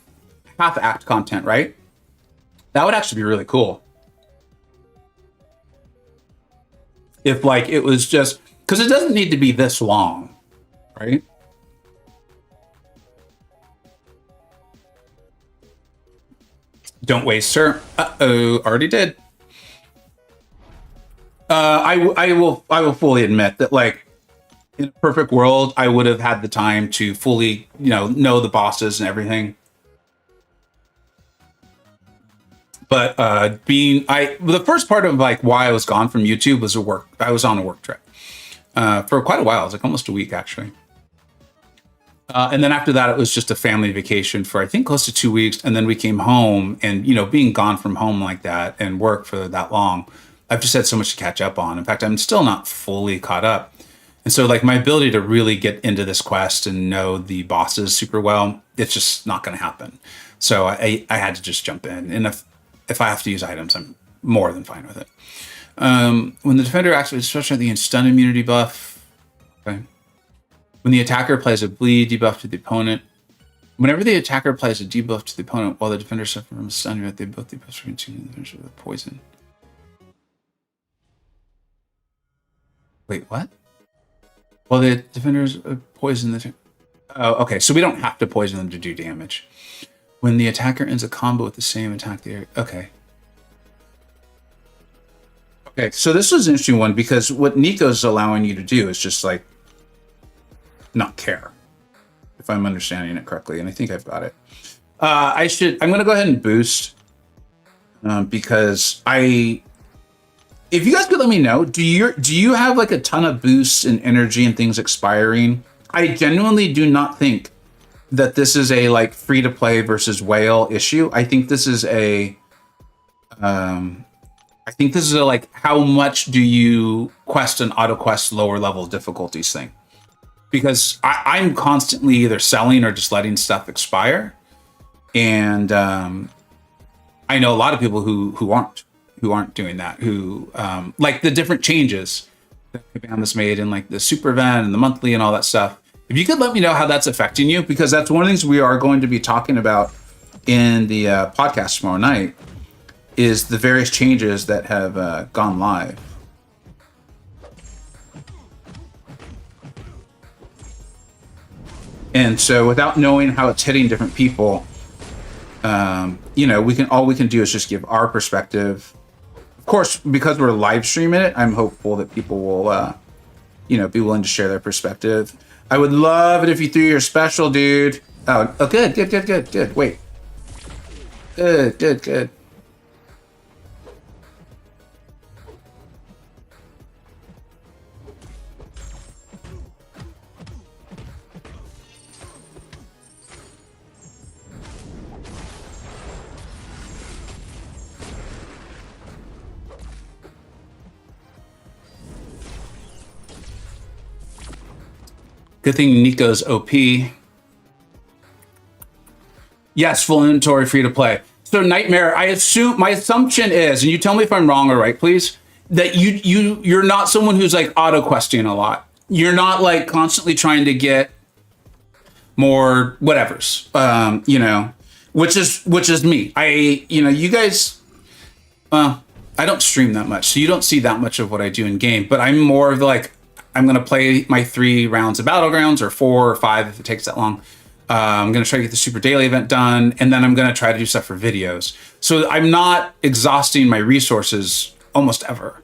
act content, right? That would actually be really cool. If like it was just, because it doesn't need to be this long, right? Don't waste, sir. Uh-oh, already did. I will fully admit that, like, in a perfect world, I would have had the time to fully, know the bosses and everything. But the first part of like why I was gone from YouTube was I was on a work trip for quite a while. It was like almost a week actually. And then after that, it was just a family vacation for, I think, close to 2 weeks. And then we came home and, being gone from home like that and work for that long, I've just had so much to catch up on. In fact, I'm still not fully caught up. And so like my ability to really get into this quest and know the bosses super well, it's just not going to happen. So I had to just jump in. And if I have to use items, I'm more than fine with it. When the defender activates, especially the stun immunity buff, okay. When the attacker applies a bleed debuff to the opponent, Whenever the attacker applies a debuff to the opponent while the defender suffers from a stun, they both debuffs for continuing the with poison. Wait, what? Well, the defenders poison the... Oh, okay. So we don't have to poison them to do damage. When the attacker ends a combo with the same attack, okay. Okay, so this was an interesting one because what Nico's allowing you to do is just like not care, if I'm understanding it correctly, and I think I've got it. I'm going to go ahead and boost because if you guys could let me know, do you have like a ton of boosts and energy and things expiring? I genuinely do not think that this is a like free to play versus whale issue. I think this is a like how much do you quest and auto quest lower level difficulties thing? Because I'm constantly either selling or just letting stuff expire, and I know a lot of people who aren't doing that. Who like the different changes that Kabam has made in like the super event and the monthly and all that stuff. If you could let me know how that's affecting you, because that's one of the things we are going to be talking about in the podcast tomorrow night, is the various changes that have gone live. And so without knowing how it's hitting different people, all we can do is just give our perspective. Of course, because we're live streaming it, I'm hopeful that people will, be willing to share their perspective. I would love it if you threw your special, dude. Oh, good. Wait. Good. Good thing Nico's OP. Yes, full inventory, free to play. So Nightmare, my assumption is, and you tell me if I'm wrong or right, please, that you're not someone who's like auto questing a lot. You're not like constantly trying to get more whatevers, which is me. You guys, I don't stream that much, so you don't see that much of what I do in game. But I'm more of like, I'm going to play my 3 rounds of Battlegrounds, or 4 or 5 if it takes that long. I'm going to try to get the Super Daily event done, and then I'm going to try to do stuff for videos. So I'm not exhausting my resources almost ever.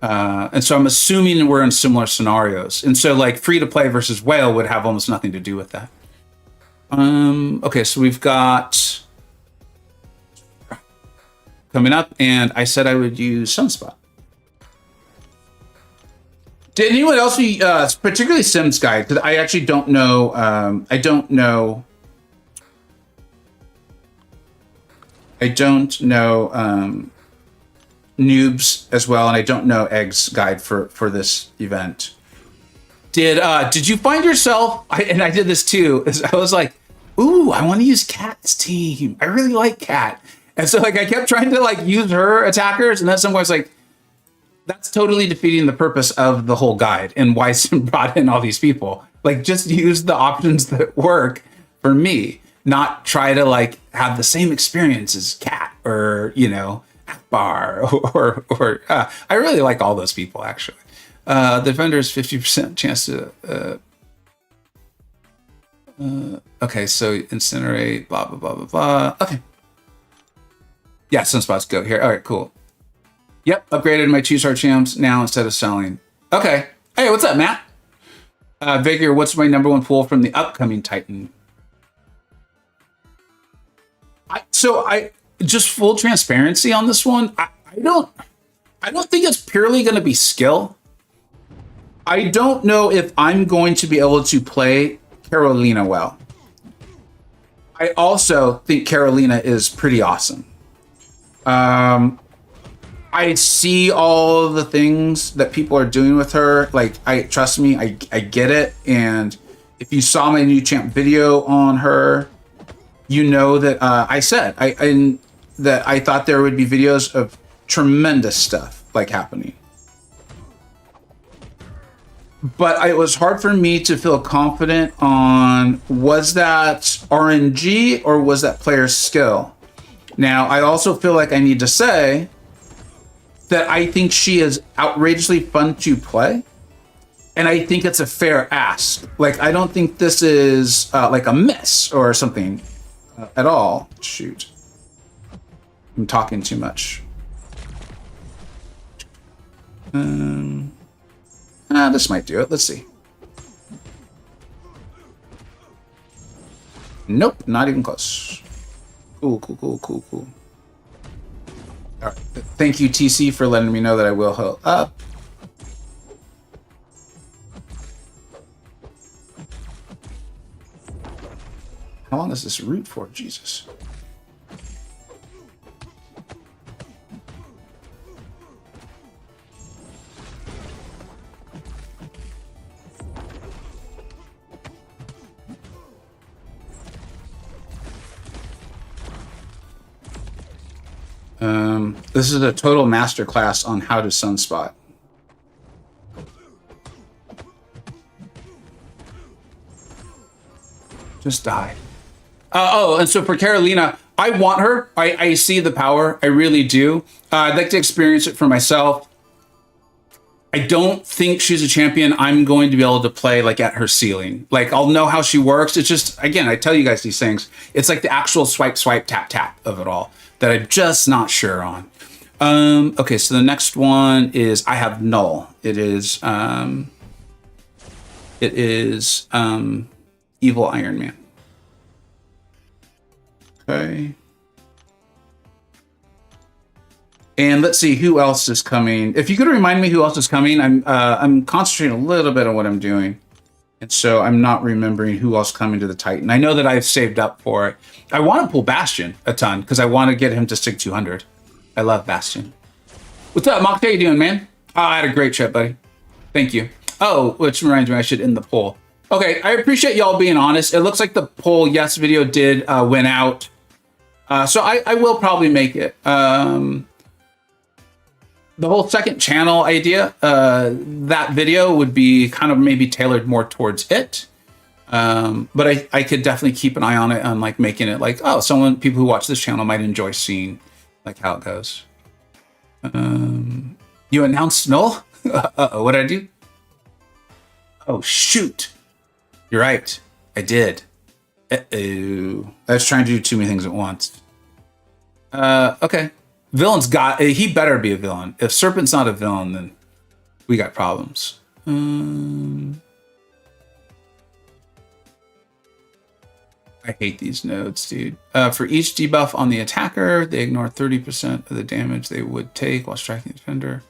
And so I'm assuming we're in similar scenarios. And so like free to play versus whale would have almost nothing to do with that. Okay, so we've got coming up, and I said I would use Sunspot. Did anyone else, particularly Sims Guide, because I actually don't know, Noobs as well, and I don't know Egg's Guide for this event. Did you find yourself, and I did this too, I was like, ooh, I want to use Cat's team. I really like Cat. And so like I kept trying to like use her attackers, and then someone was like, that's totally defeating the purpose of the whole guide and why Sim brought in all these people. Like, just use the options that work for me, not try to like have the same experience as Cat or, Akbar or I really like all those people actually. The defender's 50% chance to, okay, so incinerate, blah, blah, blah, blah, blah. Okay. Yeah, Sunspots go here. All right, cool. Yep, upgraded my 2-star champs now instead of selling. Okay. Hey, what's up, Matt? Vega, what's my #1 pull from the upcoming Titan? I just full transparency on this one. I don't think it's purely going to be skill. I don't know if I'm going to be able to play Carolina well. I also think Carolina is pretty awesome. I see all the things that people are doing with her. Like, trust me, I get it. And if you saw my new champ video on her, you know that I said that I thought there would be videos of tremendous stuff like happening. but it was hard for me to feel confident on, was that RNG or was that player skill? Now, I also feel like I need to say that I think she is outrageously fun to play. And I think it's a fair ask. Like, I don't think this is like a miss or something at all. Shoot. I'm talking too much. This might do it. Let's see. Nope, not even close. Cool. All right. Thank you, TC, for letting me know that I will heal up. How long is this route for? Jesus. This is a total masterclass on how to sunspot. Just die. And so for Carolina, I want her. I see the power. I really do. I'd like to experience it for myself. I don't think she's a champion I'm going to be able to play like at her ceiling. Like, I'll know how she works. It's just, again, I tell you guys these things. It's like the actual swipe, tap, tap of it all that I'm just not sure on. Okay, so the next one is I have Null. It is Evil Iron Man. Okay. And let's see who else is coming. If you could remind me who else is coming, I'm concentrating a little bit on what I'm doing. And so I'm not remembering who else coming to the Titan. I know that I've saved up for it. I want to pull Bastion a ton because I want to get him to stick 200. I love Bastion. What's up, Mock? How you doing, man? Oh, I had a great trip, buddy. Thank you. Oh, which reminds me, I should end the poll. Okay, I appreciate y'all being honest. It looks like the poll yes video did win out. So I will probably make it. The whole second channel idea, that video would be kind of maybe tailored more towards it. But I could definitely keep an eye on it and like making it like, oh, people who watch this channel might enjoy seeing like how it goes. You announced Null? Uh-oh, what did I do? Oh, shoot. You're right. I did. Uh-oh. I was trying to do too many things at once. Okay. Villain's he better be a villain. If Serpent's not a villain, then we got problems. I hate these nodes, dude. For each debuff on the attacker, they ignore 30% of the damage they would take while striking the defender.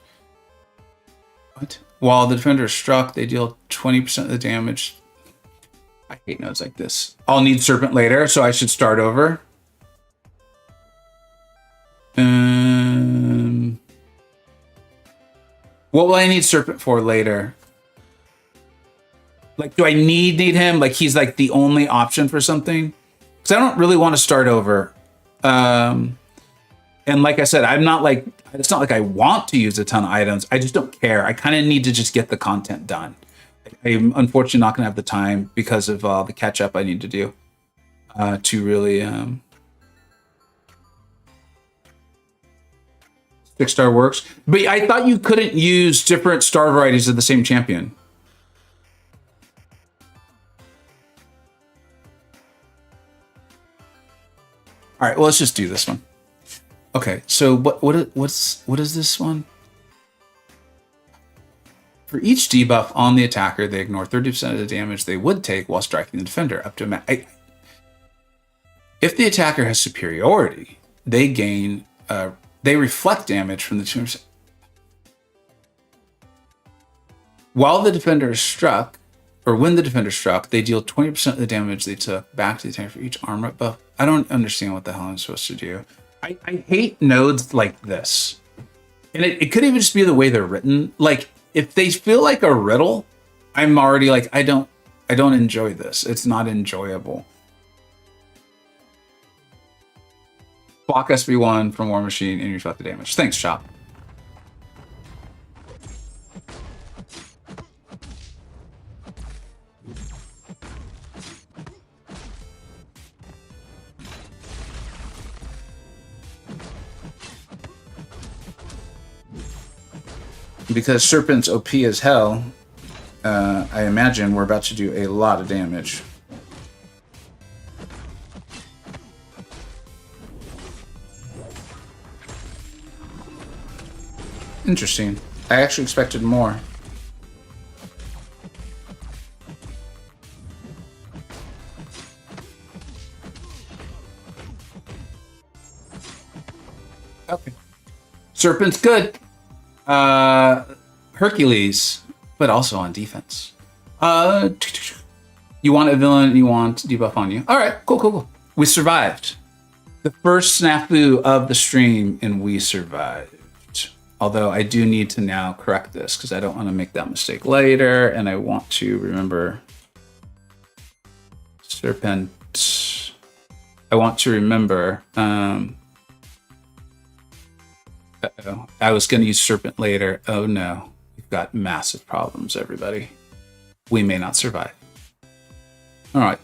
What? While the defender is struck, they deal 20% of the damage. I hate nodes like this. I'll need Serpent later, so I should start over. What will I need Serpent for later? Like, do I need him? Like, he's like the only option for something? Because I don't really want to start over. And like I said, I'm not like, it's not like I want to use a ton of items. I just don't care. I kind of need to just get the content done. I'm unfortunately not going to have the time because of the catch up I need to do to really 6-star works. But I thought you couldn't use different star varieties of the same champion. All right, well, let's just do this one. Okay, so what is this one? For each debuff on the attacker, they ignore 30% of the damage they would take while striking the defender up to a if the attacker has superiority, they gain they reflect damage from the 2%. While the defender is struck, or when the defender is struck, they deal 20% of the damage they took back to the attacker for each armor up buff. I don't understand what the hell I'm supposed to do. I hate nodes like this. And it could even just be the way they're written. Like, if they feel like a riddle, I'm already like, I don't enjoy this. It's not enjoyable. Block SB1 from War Machine and reflect the damage. Thanks, Chop. because Serpent's OP as hell, I imagine we're about to do a lot of damage. Interesting. I actually expected more. Okay. Serpent's good. Hercules, but also on defense. You want a villain, you want debuff on you. All right, cool. We survived. The first snafu of the stream, and we survived. Although I do need to now correct this because I don't want to make that mistake later, and I want to remember Serpent. I want to remember. Uh-oh. I was going to use Serpent later. Oh no, we've got massive problems, everybody. We may not survive. All right.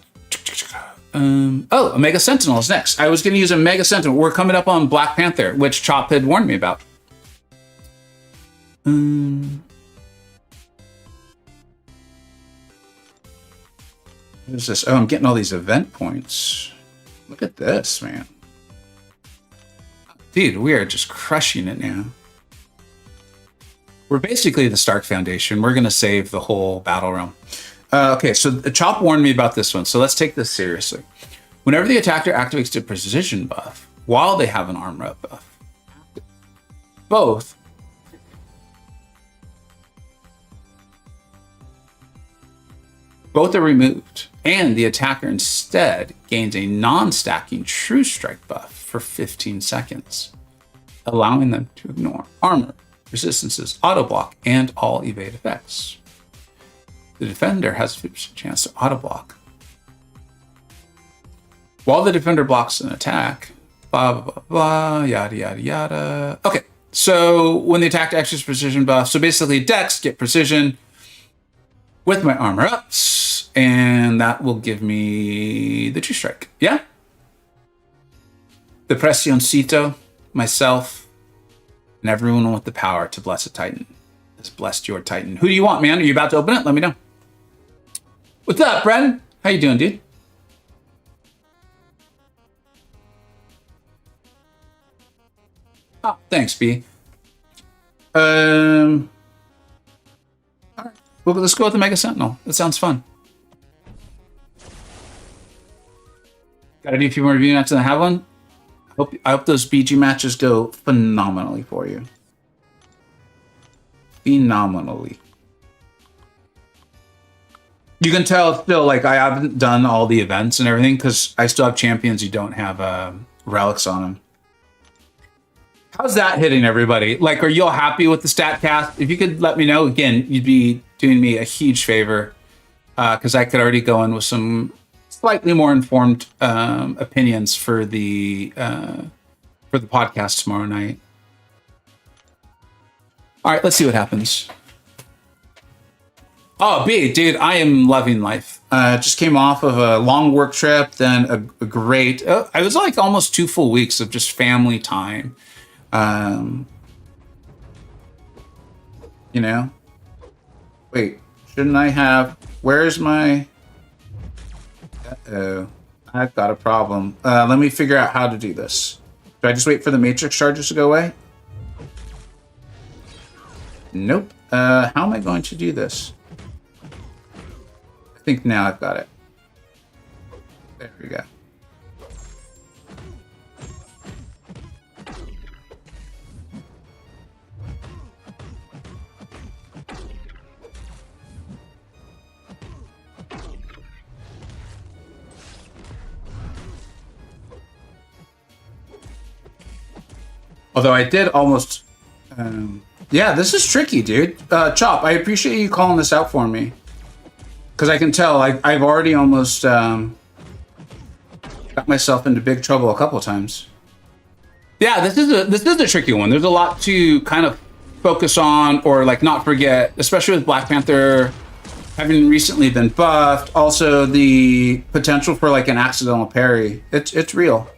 Oh, a Mega Sentinel is next. I was going to use a Mega Sentinel. We're coming up on Black Panther, which Chop had warned me about. What is this? Oh, I'm getting all these event points. Look at this, man. Dude, we are just crushing it now. We're basically the Stark Foundation. We're going to save the whole battle realm. Okay, so Chop warned me about this one, so let's take this seriously. Whenever the attacker activates the precision buff, while they have an armor up buff, both are removed, and the attacker instead gains a non-stacking True Strike buff for 15 seconds, allowing them to ignore armor, resistances, auto block, and all evade effects. The defender has a 50% chance to auto block. While the defender blocks an attack, blah, blah, blah, blah, yada, yada, yada. Okay, so when the attack exercises precision buff, so basically Dex get precision with my armor ups, and that will give me the True Strike. Yeah? The Presioncito, myself, and everyone with the power to bless a Titan has blessed your Titan. Who do you want, man? Are you about to open it? Let me know. What's up, Brennan? How you doing, dude? Oh, thanks, B. All right. Well, let's go with the Mega Sentinel. That sounds fun. Gotta do a few more review matches than I have one. I hope those BG matches go phenomenally for you. Phenomenally. You can tell still, like, I haven't done all the events and everything because I still have champions who don't have relics on them. How's that hitting, everybody? Like, are you all happy with the stat cast? If you could let me know, again, you'd be doing me a huge favor because I could already go in with some slightly more informed opinions for the podcast tomorrow night. All right, let's see what happens. Oh, B, dude, I am loving life. Just came off of a long work trip, then a great... I was like almost 2 full weeks of just family time. You know? Wait, shouldn't I have... Where's my... Uh-oh. I've got a problem. Let me figure out how to do this. Do I just wait for the matrix charges to go away? Nope. How am I going to do this? I think now I've got it. There we go. Although I did almost... yeah, this is tricky, dude. Chop, I appreciate you calling this out for me. Because I can tell I've already almost got myself into big trouble a couple of times. Yeah, this is a tricky one. There's a lot to kind of focus on or like not forget, especially with Black Panther having recently been buffed. Also, the potential for like an accidental parry. It's real.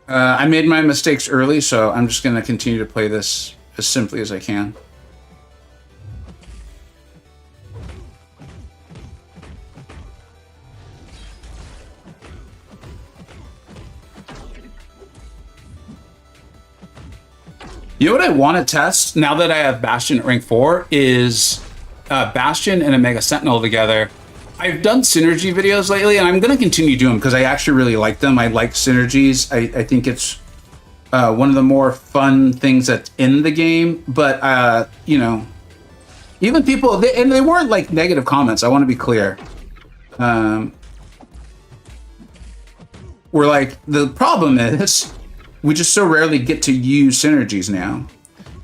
I made my mistakes early, so I'm just going to continue to play this as simply as I can. You know what I want to test now that I have Bastion at rank 4 is Bastion and a Mega Sentinel together. I've done synergy videos lately, and I'm going to continue doing them because I actually really like them. I like synergies. I think it's one of the more fun things that's in the game. But, you know, even people, and they weren't like negative comments, I want to be clear. We're like, the problem is we just so rarely get to use synergies now.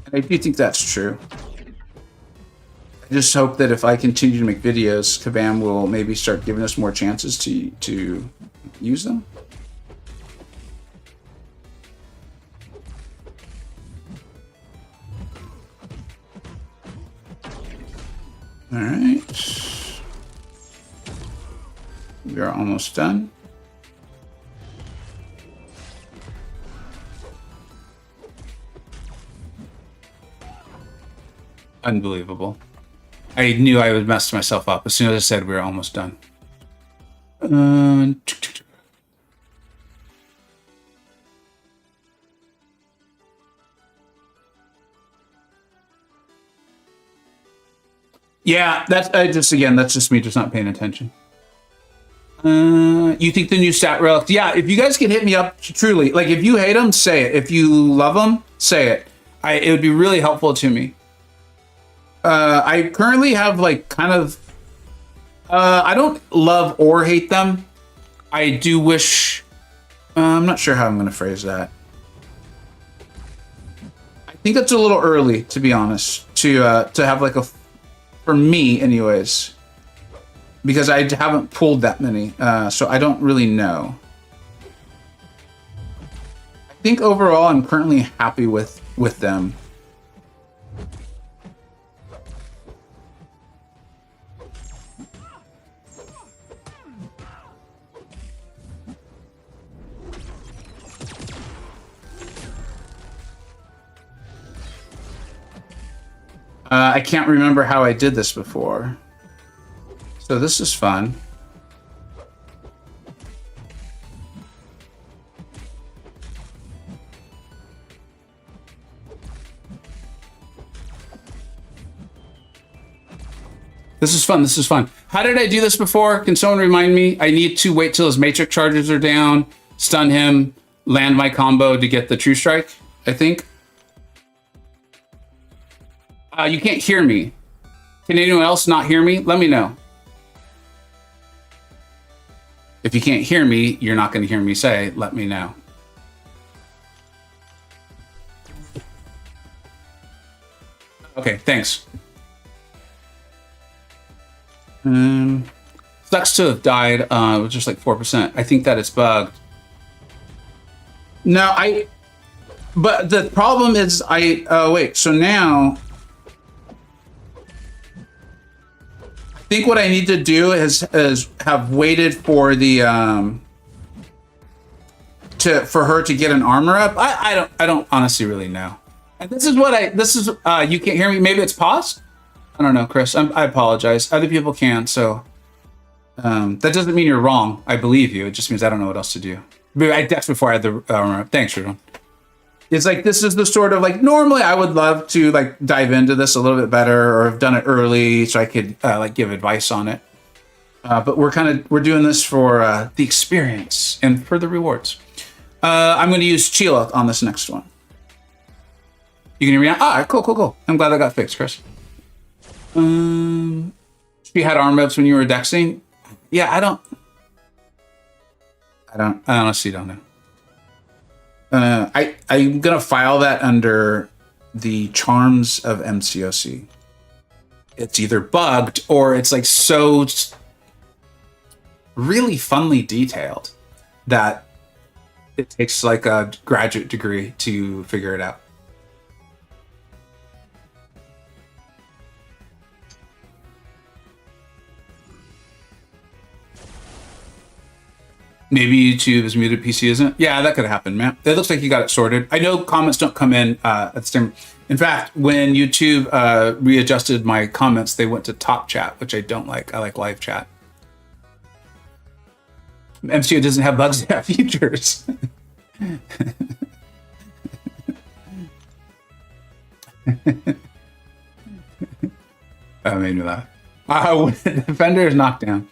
And I do think that's true. I just hope that if I continue to make videos, Kabam will maybe start giving us more chances to use them. All right. We are almost done. Unbelievable. I knew I would mess myself up as soon as I said we were almost done. Yeah, that's that's just me just not paying attention. You think the new stat relic? Yeah, if you guys can hit me up, truly, like if you hate them, say it. If you love them, say it. It would be really helpful to me. I currently have like kind of, I don't love or hate them. I do wish, I'm not sure how I'm going to phrase that. I think that's a little early, to be honest, to have like a, for me anyways, because I haven't pulled that many, so I don't really know. I think overall I'm currently happy with them. I can't remember how I did this before. So this is fun. This is fun. This is fun. How did I do this before? Can someone remind me? I need to wait till his matrix charges are down, stun him, land my combo to get the true strike, I think. You can't hear me. Can anyone else not hear me? Let me know. If you can't hear me, you're not going to hear me say, let me know. Okay, thanks. Sucks to have died. It was just like 4%. I think that it's bugged. No, but the problem is wait, so now I think what I need to do is have waited for the for her to get an armor up. I don't honestly really know. And this is what you can't hear me. Maybe it's paused. I don't know, Chris. I apologize. Other people can, so that doesn't mean you're wrong. I believe you. It just means I don't know what else to do. But that's before I had the armor up. Thanks, Rudon. It's like, this is the sort of like, normally I would love to like dive into this a little bit better or have done it early so I could like give advice on it. But we're doing this for the experience and for the rewards. I'm going to use Chila on this next one. You can hear me now? Ah, cool. I'm glad that got fixed, Chris. You had arm ups when you were dexing? Yeah, I honestly don't know. I'm gonna file that under the charms of MCoC. It's either bugged or it's like so really funly detailed that it takes like a graduate degree to figure it out. Maybe YouTube is muted, PC isn't. Yeah, that could happen, man. It looks like you got it sorted. I know comments don't come in at the same. In fact, when YouTube readjusted my comments, they went to top chat, which I don't like. I like live chat. MCO doesn't have bugs, they have features. That made me laugh. When the defender is knocked down,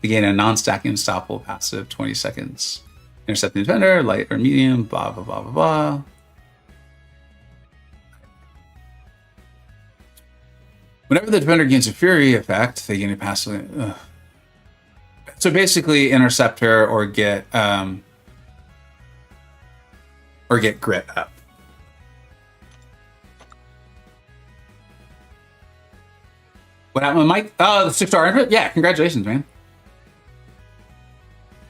they gain a non-stacking unstoppable passive 20 seconds. Intercepting the defender, light or medium, blah, blah, blah, blah, blah. Whenever the defender gains a fury effect, they gain a passive. Ugh. So basically, intercept her or get grit up. What happened with Mike? Oh, the 6-star input? Yeah, congratulations, man.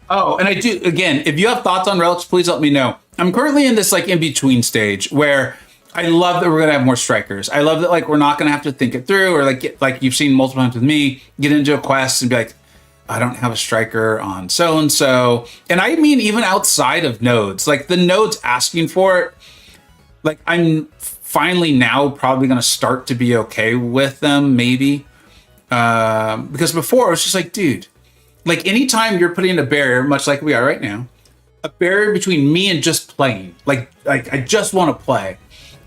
Oh, and I do, again, if you have thoughts on relics, please let me know. I'm currently in this like in-between stage where I love that we're going to have more strikers. I love that like we're not going to have to think it through or like you've seen multiple times with me, get into a quest and be like, I don't have a striker on so-and-so. And I mean, even outside of nodes, like the nodes asking for it, like I'm finally now probably going to start to be okay with them, maybe. Because before it was just like, dude, like anytime you're putting a barrier, much like we are right now, a barrier between me and just playing, like I just want to play.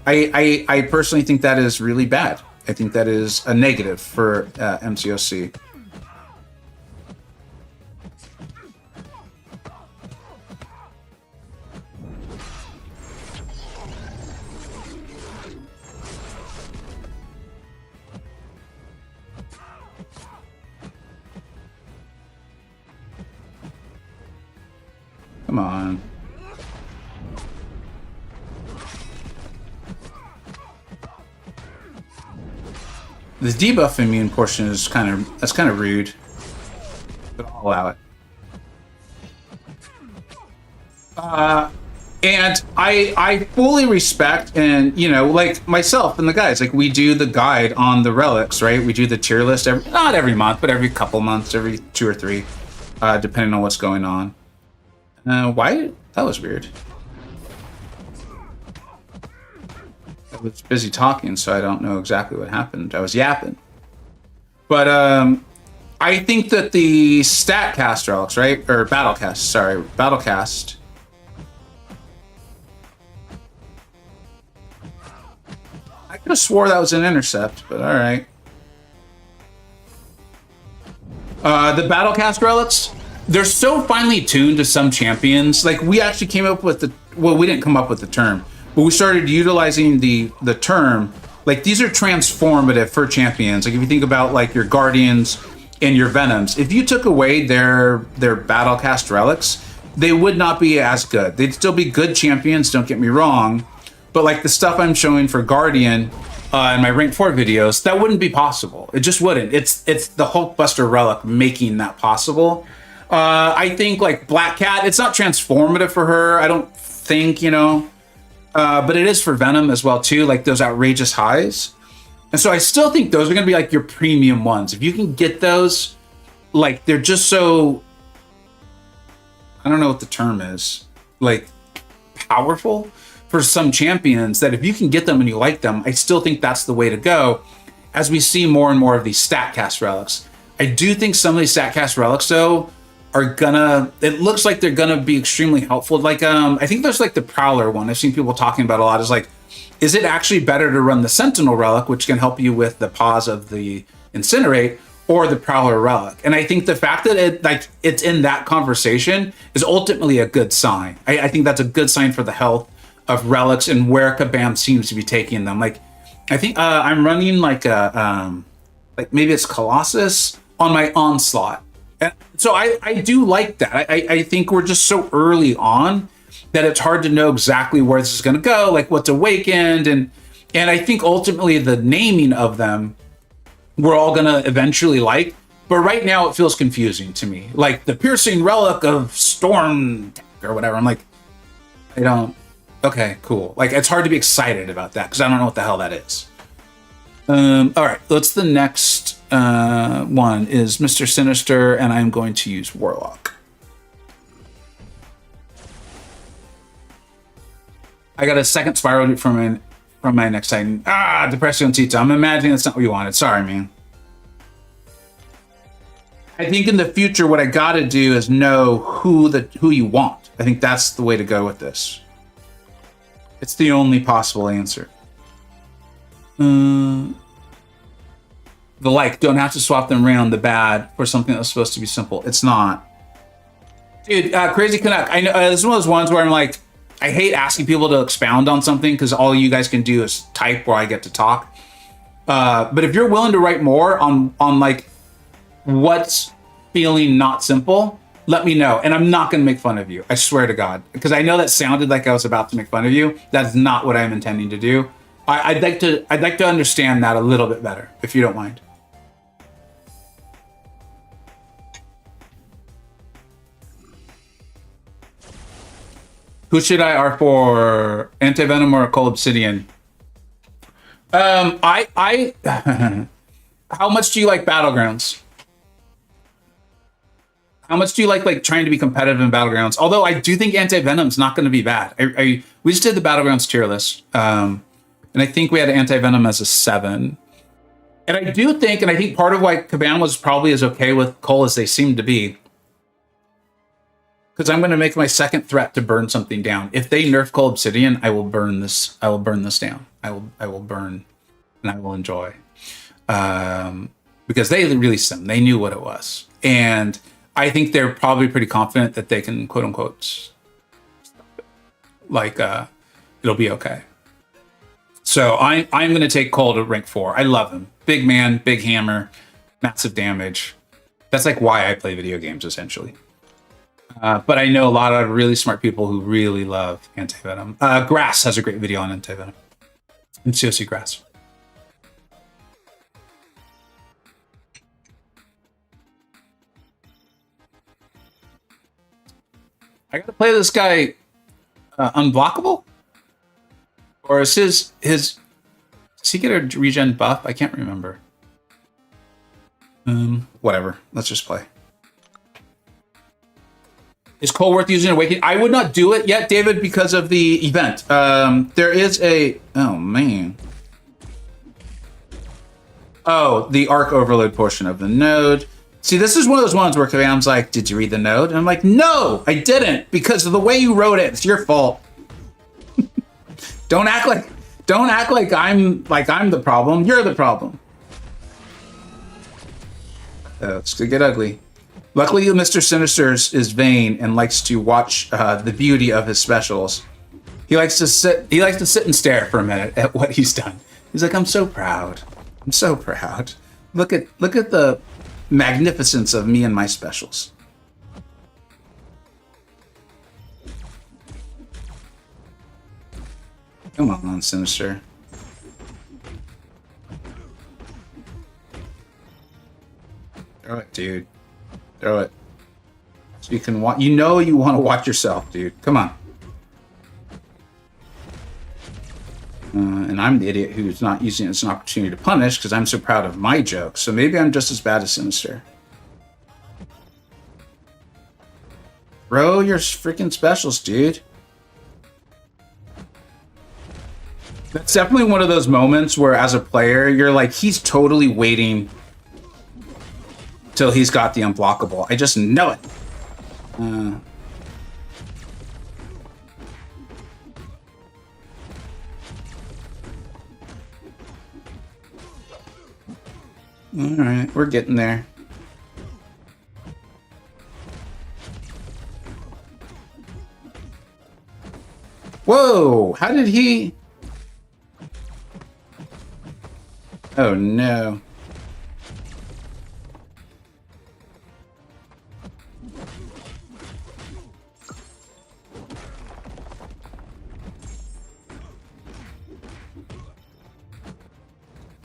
I personally think that is really bad. I think that is a negative for MCoC. Come on. The debuff immune portion is kind of rude, but I'll allow it. And I fully respect, and you know, like myself and the guys, like we do the guide on the relics, right? We do the tier list not every month, but every couple months, every 2 or 3, depending on what's going on. Why? That was weird. I was busy talking, so I don't know exactly what happened. I was yapping. But I think that the stat cast relics, right? Or battlecast, sorry. Battlecast. I could have swore that was an intercept, but alright. The battlecast relics, they're so finely tuned to some champions. Like we actually came up with the, well, we didn't come up with the term, but we started utilizing the term. Like these are transformative for champions. Like if you think about like your Guardians and your Venoms, if you took away their battlecast relics, they would not be as good. They'd still be good champions, don't get me wrong, but like the stuff I'm showing for Guardian in my rank 4 videos, that wouldn't be possible. It just wouldn't. It's the Hulkbuster relic making that possible. I think like Black Cat, it's not transformative for her, I don't think, you know, but it is for Venom as well too, like those outrageous highs. And so I still think those are going to be like your premium ones. If you can get those, like they're just so, I don't know what the term is, like powerful for some champions, that if you can get them and you like them, I still think that's the way to go as we see more and more of these StatCast relics. I do think some of these StatCast relics though are gonna, it looks like they're gonna be extremely helpful. Like I think there's like the Prowler one I've seen people talking about a lot, is like, is it actually better to run the Sentinel relic, which can help you with the pause of the Incinerate, or the Prowler relic? And I think the fact that it's in that conversation is ultimately a good sign. I think that's a good sign for the health of relics and where Kabam seems to be taking them. Like I think I'm running like a like maybe it's Colossus on my Onslaught. And so I do like that. I think we're just so early on that it's hard to know exactly where this is going to go, like what's awakened. And I think ultimately the naming of them, we're all going to eventually like. But right now it feels confusing to me. Like the Piercing Relic of Storm or whatever. I'm like, I don't, okay, cool. Like it's hard to be excited about that because I don't know what the hell that is. All right, let's the next one is Mr. Sinister, and I'm going to use Warlock. I got a second spiral from my next Titan. Ah, Depression Tito. I'm imagining that's not what you wanted. Sorry, man. I think in the future, what I gotta do is know who you want. I think that's the way to go with this. It's the only possible answer. The don't have to swap them around, the bad for something that was supposed to be simple. It's not. Dude, Crazy Canuck, I know this is one of those ones where I'm like, I hate asking people to expound on something because all you guys can do is type where I get to talk. But if you're willing to write more on like what's feeling not simple, let me know. And I'm not going to make fun of you. I swear to God, because I know that sounded like I was about to make fun of you. That's not what I'm intending to do. I'd like to understand that a little bit better, if you don't mind. Who should I R for? Anti-Venom or Cold Obsidian? How much do you like Battlegrounds? How much do you like trying to be competitive in Battlegrounds? Although I do think Anti-Venom's not going to be bad. We just did the Battlegrounds tier list. And I think we had Anti-Venom as a 7. And I do think, and I think part of why Caban was probably as okay with Cole as they seem to be, because I'm going to make my second threat to burn something down. If they nerf Cole Obsidian, I will burn this. I will burn this down. I will burn, and I will enjoy, because they released them. They knew what it was, and I think they're probably pretty confident that they can quote unquote stop it. Like it'll be okay. So I'm going to take Cole to rank 4. I love him. Big man, big hammer, massive damage. That's like why I play video games essentially. But I know a lot of really smart people who really love Anti-Venom. Grass has a great video on Anti-Venom. MCoC Grass. I gotta play this guy unblockable? Or is does he get a regen buff? I can't remember. Whatever. Let's just play. Is Cole worth using Awakening? I would not do it yet, David, because of the event. There is a... Oh, man. Oh, the Arc Overload portion of the node. See, this is one of those ones where Kavam's like, did you read the node? And I'm like, no, I didn't, because of the way you wrote it. It's your fault. Don't act like I'm the problem. You're the problem. It's gonna get ugly. Luckily, Mr. Sinister is vain and likes to watch the beauty of his specials. He likes to sit and stare for a minute at what he's done. He's like, I'm so proud. I'm so proud. Look at the magnificence of me and my specials. Come on, Sinister. Throw it, dude. Throw it. So you can watch. You want to watch yourself, dude. Come on. And I'm the idiot who's not using it as an opportunity to punish because I'm so proud of my jokes. So maybe I'm just as bad as Sinister. Throw your freaking specials, dude. That's definitely one of those moments where, as a player, you're like, he's totally waiting till he's got the unblockable. I just know it. All right, we're getting there. Whoa, how did he... Oh no.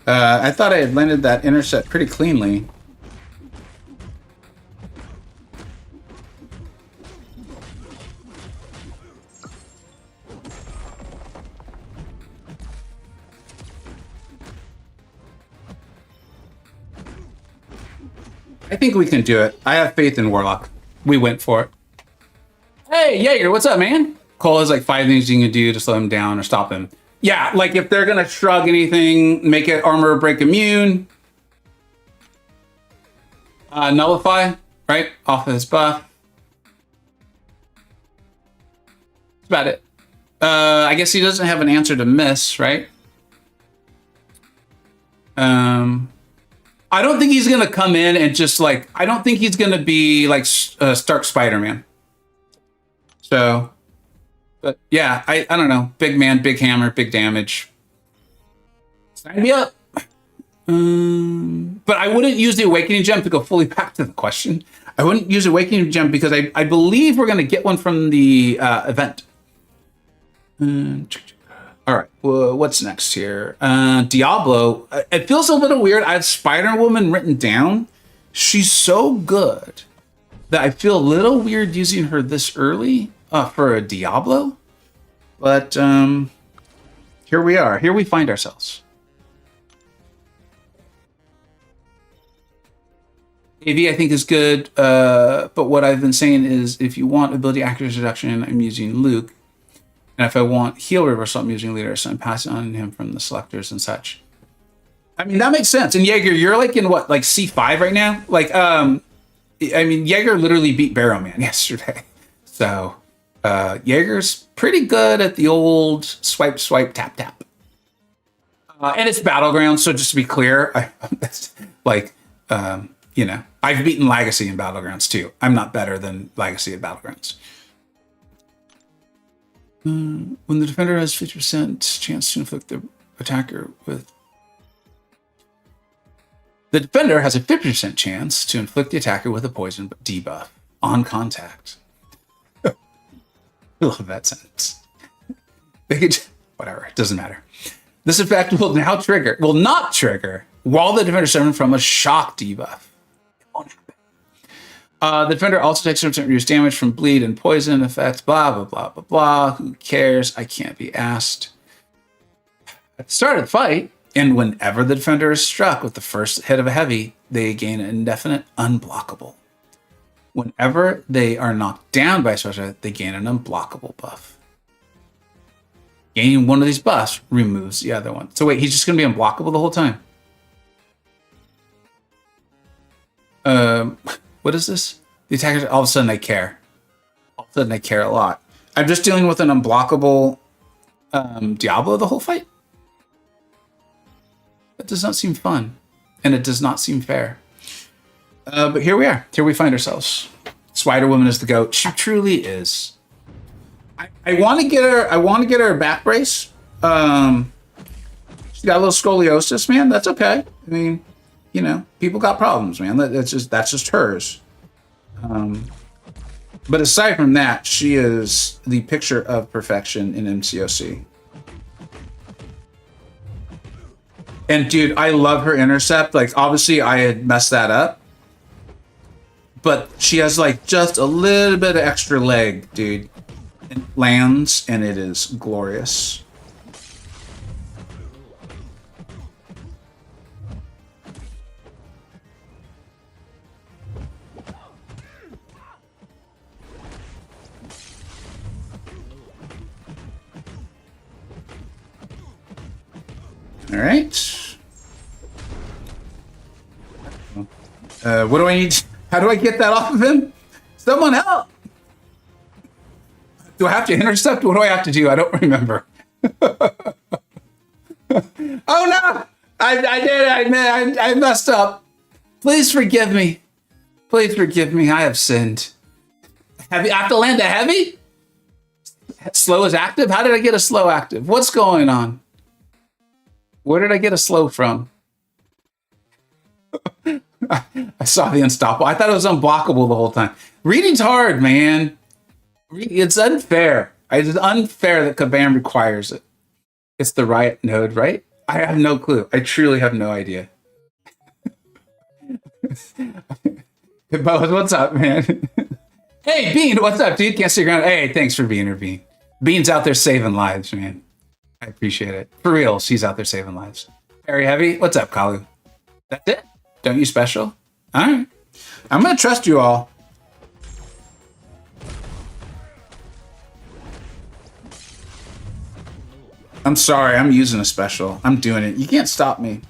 I thought I had landed that intercept pretty cleanly. I think we can do it. I have faith in Warlock. We went for it. Hey, Jaeger, what's up, man? Cole has like 5 things you can do to slow him down or stop him. Yeah, like if they're gonna shrug anything, make it armor break immune. Nullify, right? Off of his buff. That's about it. I guess he doesn't have an answer to miss, right? I don't think he's gonna come in and just like, I don't think he's gonna be like Stark Spider-Man. So, but yeah, I don't know. Big man, big hammer, big damage. Sign me up. But I wouldn't use the Awakening Gem to go fully back to the question. I wouldn't use Awakening Gem because I believe we're gonna get one from the event. All right, well, what's next here? Diablo. It feels a little weird. I have Spider-Woman written down. She's so good that I feel a little weird using her this early for a Diablo. But here we are. Here we find ourselves. AV, I think, is good. But what I've been saying is if you want ability accuracy reduction, I'm using Luke. And if I want heal reversal, I'm using Leader, so I'm passing on him from the selectors and such. I mean, that makes sense. And Jaeger, you're like in what, like C5 right now? Like, I mean, Jaeger literally beat Barrowman yesterday. So, Jaeger's pretty good at the old swipe, swipe, tap, tap. And it's Battlegrounds, so just to be clear, you know, I've beaten Legacy in Battlegrounds too. I'm not better than Legacy at Battlegrounds. When the defender has 50% chance to inflict the attacker with... The defender has a 50% chance to inflict the attacker with a poison debuff on contact. I love that sentence. Whatever, it doesn't matter. This effect will not trigger while the defender is suffering from a shock debuff. It won't happen. The defender also takes 7% reduced damage from bleed and poison effects, blah, blah, blah, blah, blah. Who cares? I can't be asked. At the start of the fight, and whenever the defender is struck with the first hit of a heavy, they gain an indefinite unblockable. Whenever they are knocked down by a special, they gain an unblockable buff. Gaining one of these buffs removes the other one. So wait, he's just going to be unblockable the whole time? What is this? The attackers, all of a sudden they care. All of a sudden they care a lot. I'm just dealing with an unblockable Diablo the whole fight? That does not seem fun. And it does not seem fair. But here we are. Here we find ourselves. Spider-Woman is the GOAT. She truly is. I want to get her a back brace. She's got a little scoliosis, man. That's okay. I mean, you know, people got problems, man. That's just hers. But aside from that, she is the picture of perfection in MCoC. And dude, I love her intercept. Like, obviously I had messed that up, but she has like just a little bit of extra leg, dude. It lands and it is glorious. All right. What do I need? How do I get that off of him? Someone help! Do I have to intercept? What do I have to do? I don't remember. Oh no! I did. I messed up. Please forgive me. Please forgive me. I have sinned. I have to land a heavy? Slow is active? How did I get a slow active? What's going on? Where did I get a slow from? I saw the unstoppable. I thought it was unblockable the whole time. Reading's hard, man. It's unfair. It's unfair that Kabam requires it. It's the Riot node, right? I have no clue. I truly have no idea. Bose, what's up, man? Hey, Bean, what's up, dude? Can't stick around. Hey, thanks for being here, Bean. Bean's out there saving lives, man. I appreciate it. For real, she's out there saving lives. Very heavy. What's up, Kalu? That's it? Don't you special? All right. I'm going to trust you all. I'm sorry, I'm using a special. I'm doing it. You can't stop me.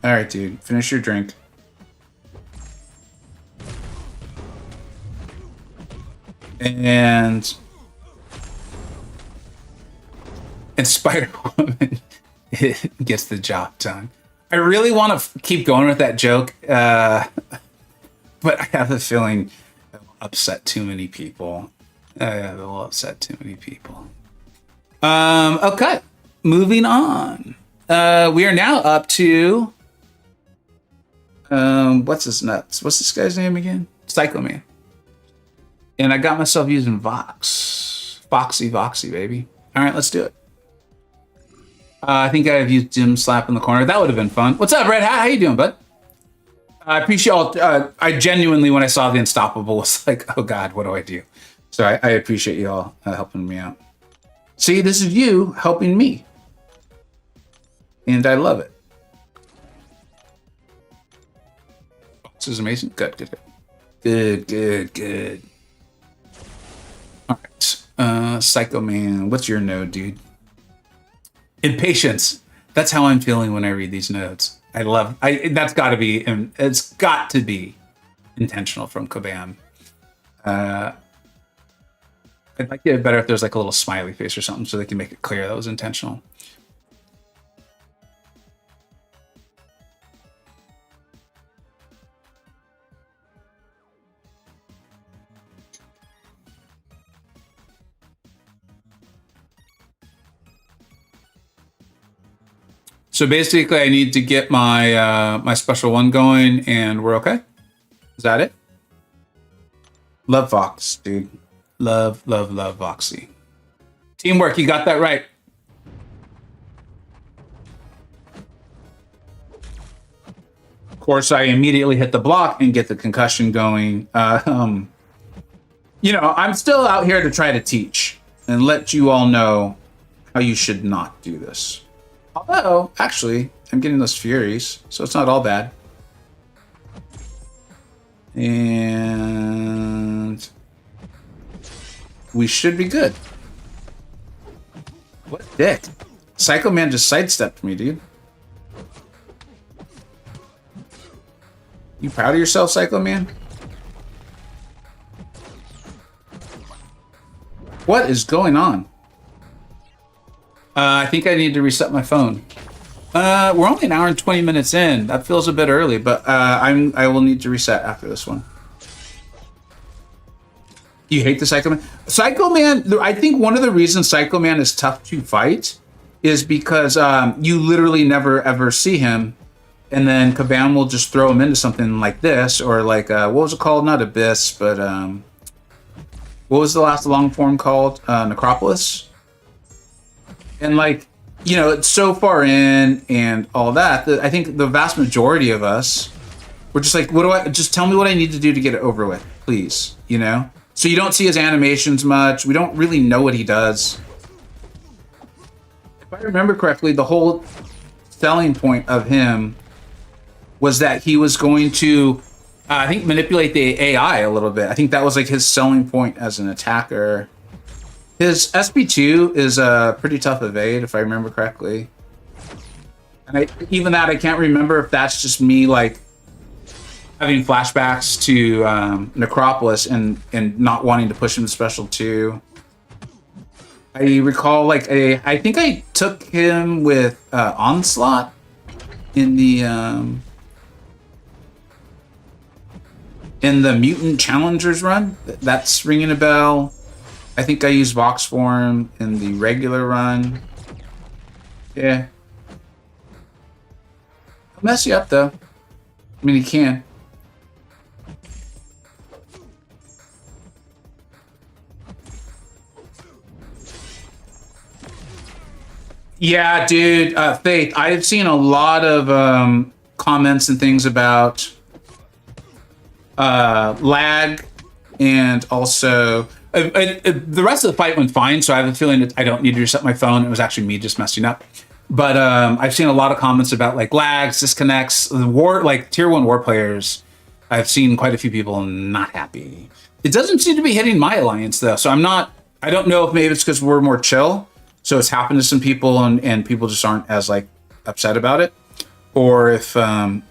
All right, dude. Finish your drink. And Spider-Woman gets the job done. I really want to keep going with that joke, but I have a feeling it will upset too many people. It will upset too many people. Okay, moving on. We are now up to what's his nuts? What's this guy's name again? Psycho Man. And I got myself using Vox. Voxy, baby. All right, let's do it. I think I've used Jim Slap in the corner. That would have been fun. What's up, Red Hat? How you doing, bud? I appreciate all. I genuinely, when I saw the Unstoppable, was like, oh God, what do I do? So I appreciate you all helping me out. See, this is you helping me. And I love it. This is amazing. Good. All right. Psycho Man, what's your node, dude? Impatience. That's how I'm feeling when I read these notes. That's got to be, it's got to be intentional from Kabam. I'd like it better if there's like a little smiley face or something so they can make it clear that was intentional. So basically, I need to get my my special one going, and we're okay. Is that it? Love Vox, dude. Love Voxy. Teamwork, you got that right. Of course, I immediately hit the block and get the concussion going. You know, I'm still out here to try to teach and let you all know how you should not do this. Although, actually, I'm getting those Furies, so it's not all bad. And we should be good. What a dick. Psycho Man just sidestepped me, dude. You proud of yourself, Psycho Man? What is going on? I think I need to reset my phone. We're only an hour and 20 minutes in. That feels a bit early, but I will need to reset after this one. You hate the Psycho Man? Psycho Man, I think one of the reasons Psycho Man is tough to fight is because you literally never ever see him, and then Kabam will just throw him into something like this, or like, what was it called? Not Abyss, but what was the last long form called? Necropolis? And like, you know, it's so far in and all that I think the vast majority of us, we're just like, just tell me what I need to do to get it over with, please, you know? So you don't see his animations much. We don't really know what he does. If I remember correctly, the whole selling point of him was that he was going to, I think, manipulate the AI a little bit. I think that was like his selling point as an attacker. His SP2 is a pretty tough evade, if I remember correctly. And even that, I can't remember if that's just me, like, having flashbacks to Necropolis and not wanting to push him to Special 2. I recall, like, I think I took him with Onslaught in the Mutant Challengers run. That's ringing a bell. I think I used Vox Form in the regular run. Yeah. He'll mess you up, though. I mean, he can. Yeah, dude, Faith, I've seen a lot of comments and things about lag, and also the rest of the fight went fine, so I have a feeling that I don't need to reset my phone. It was actually me just messing up. But I've seen a lot of comments about like lags, disconnects, the war, like tier 1 war players I've seen quite a few people not happy. It doesn't seem to be hitting my alliance though, so I don't know if maybe it's because we're more chill, so it's happened to some people and people just aren't as like upset about it, or if I'm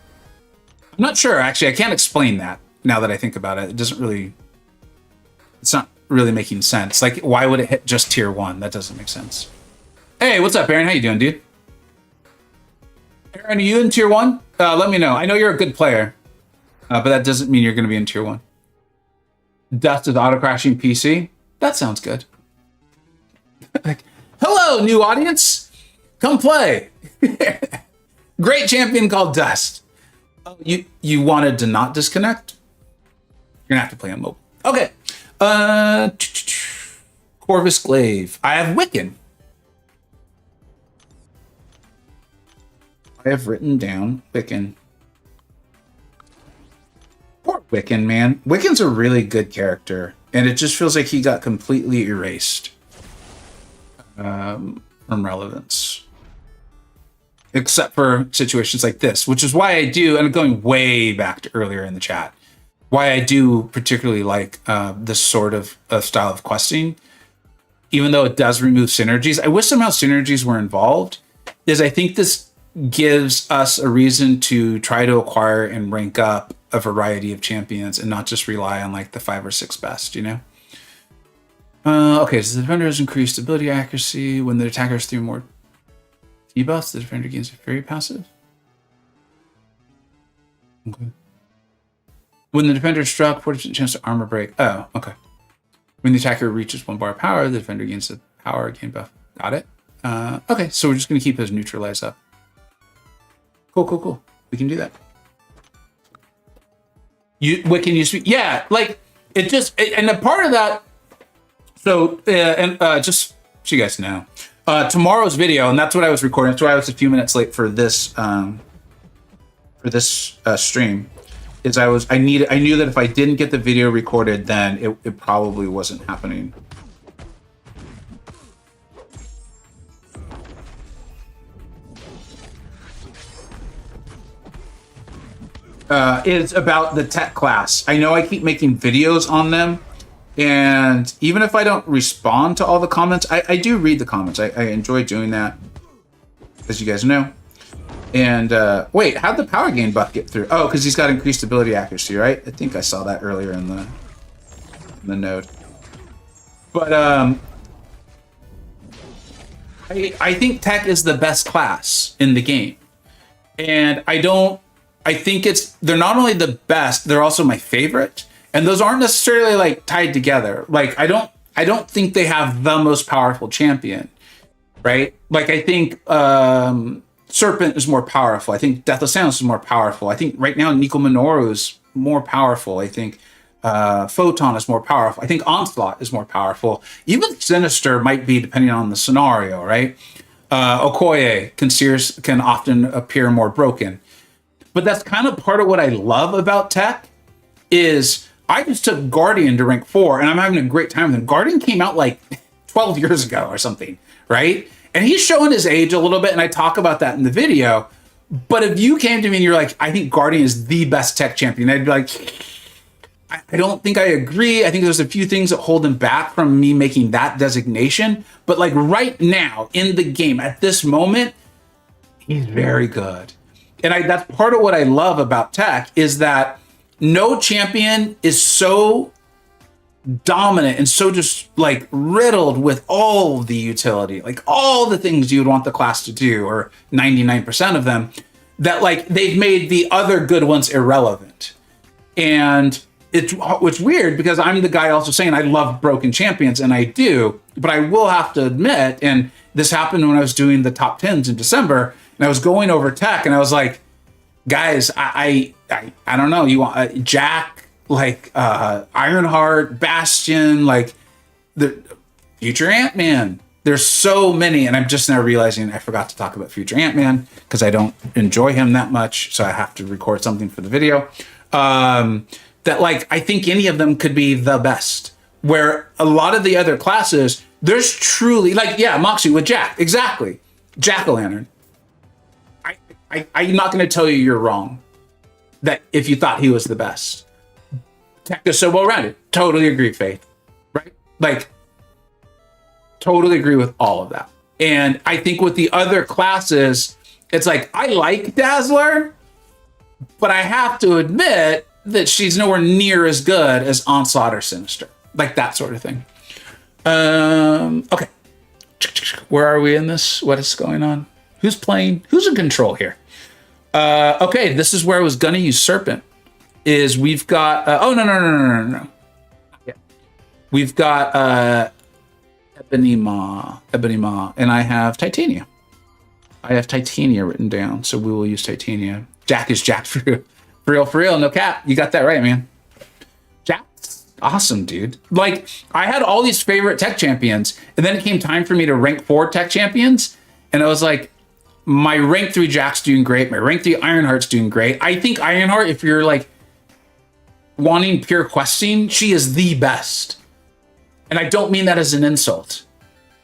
not sure. Actually, I can't explain that now that I think about it. It's not really making sense. Like, why would it hit just tier 1? That doesn't make sense. Hey, what's up, Aaron? How you doing, dude? Aaron, are you in tier 1? Let me know. I know you're a good player, but that doesn't mean you're going to be in tier 1. Dust is auto-crashing PC. That sounds good. Like, hello, new audience. Come play. Great champion called Dust. Oh, you wanted to not disconnect? You're going to have to play on mobile. Okay. Corvus Glaive. I have Wiccan. I have written down Wiccan. Poor Wiccan, man. Wiccan's a really good character, and it just feels like he got completely erased from relevance. Except for situations like this, which is why I do, and I'm going way back to earlier in the chat, why I do particularly like this sort of style of questing, even though it does remove synergies. I wish somehow synergies were involved, is I think this gives us a reason to try to acquire and rank up a variety of champions and not just rely on like the 5 or 6 best, you know? Okay, so the defender has increased ability accuracy. When the attacker is through more debuffs, the defender gains a fairy passive. Okay. When the defender is struck, 40% chance to armor break. Oh, okay. When the attacker reaches 1 bar of power, the defender gains the power gain buff. Got it. Okay, so we're just going to keep those neutralized up. Cool. We can do that. Wiccan used to be, yeah, like it just, and a part of that. So, just so you guys know, tomorrow's video, and that's what I was recording. That's why I was a few minutes late for this stream. Is I knew that if I didn't get the video recorded, then it probably wasn't happening. Is about the tech class. I know I keep making videos on them, and even if I don't respond to all the comments, I do read the comments. I enjoy doing that, as you guys know. And wait, how'd the power gain buff get through? Oh, because he's got increased ability accuracy, right? I think I saw that earlier in the node. But I think tech is the best class in the game, and I think they're not only the best, they're also my favorite. And those aren't necessarily like tied together. Like I don't think they have the most powerful champion, right? Like I think Serpent is more powerful. I think Deathless Silence is more powerful. I think right now Nico Minoru is more powerful. I think Photon is more powerful. I think Onslaught is more powerful. Even Sinister might be, depending on the scenario, right? Okoye can often appear more broken. But that's kind of part of what I love about tech is I just took Guardian to rank 4 and I'm having a great time with him. Guardian came out like 12 years ago or something, right? And he's showing his age a little bit, and I talk about that in the video. But if you came to me and you're like, I think Guardian is the best tech champion, I'd be like, I don't think I agree. I think there's a few things that hold him back from me making that designation. But like right now in the game, at this moment, he's very good. And that's part of what I love about tech is that no champion is so dominant and so just like riddled with all the utility, like all the things you would want the class to do, or 99% of them, that like they've made the other good ones irrelevant. And it's weird because I'm the guy also saying I love broken champions, and I do, but I will have to admit, and this happened when I was doing the top 10s in December, and I was going over tech, and I was like, guys, I don't know. You want Jack, like Ironheart, Bastion, like the future Ant-Man. There's so many, and I'm just now realizing I forgot to talk about future Ant-Man because I don't enjoy him that much, so I have to record something for the video. That like I think any of them could be the best. Where a lot of the other classes, there's truly like Moxie with Jack, exactly, Jack-o'-lantern. I'm not going to tell you you're wrong. that if you thought he was the best. Tech is so well rounded. Totally agree, Faith. Right? Like, totally agree with all of that. And I think with the other classes, it's like, I like Dazzler, but I have to admit that she's nowhere near as good as Onslaught or Sinister. Like that sort of thing. Okay. Where are we in this? What is going on? Who's playing? Who's in control here? Okay, this is where I was gonna use Serpent. Is we've got oh no. Yeah. We've got Ebony Ma, and I have Titania. I have Titania written down, so we will use Titania. Jack is Jack for real, no cap. You got that right, man. Jack's awesome, dude. Like, I had all these favorite tech champions, and then it came time for me to rank 4 tech champions, and I was like, my rank 3 Jack's doing great. My rank 3 Ironheart's doing great. I think Ironheart, if you're like wanting pure questing, she is the best. And I don't mean that as an insult.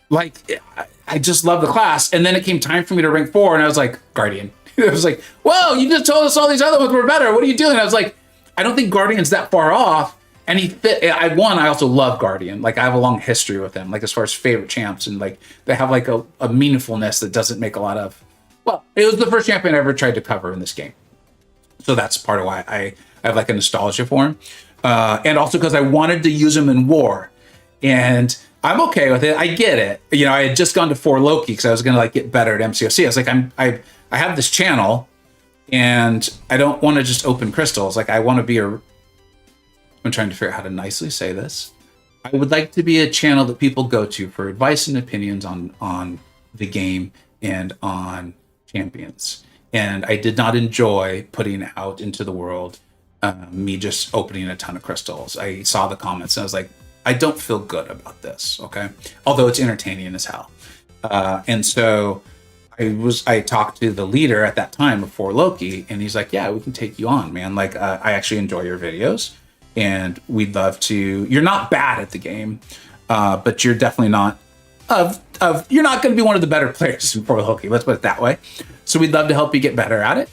Like, I just love the class. And then it came time for me to rank 4, and I was like, Guardian. I was like, whoa, you just told us all these other ones were better. What are you doing? I was like, I don't think Guardian's that far off. And he fit. I also love Guardian. Like, I have a long history with him, like as far as favorite champs. And like, they have like a meaningfulness that doesn't make a lot of, well, it was the first champion I ever tried to cover in this game. So that's part of why I have like a nostalgia for him. And also because I wanted to use him in war. And I'm okay with it. I get it. You know, I had just gone to 4 Loki because I was going to like get better at MCoC. I was like, I have this channel and I don't want to just open crystals. Like, I want to be I'm trying to figure out how to nicely say this. I would like to be a channel that people go to for advice and opinions on the game and on champions. And I did not enjoy putting out into the world me just opening a ton of crystals. I saw the comments and I was like, I don't feel good about this, okay? Although it's entertaining as hell. And so I talked to the leader at that time before Loki, and he's like, yeah, we can take you on, man. Like, I actually enjoy your videos, and we'd love to. You're not bad at the game, but you're definitely not you're not going to be one of the better players before Loki. Let's put it that way. So we'd love to help you get better at it.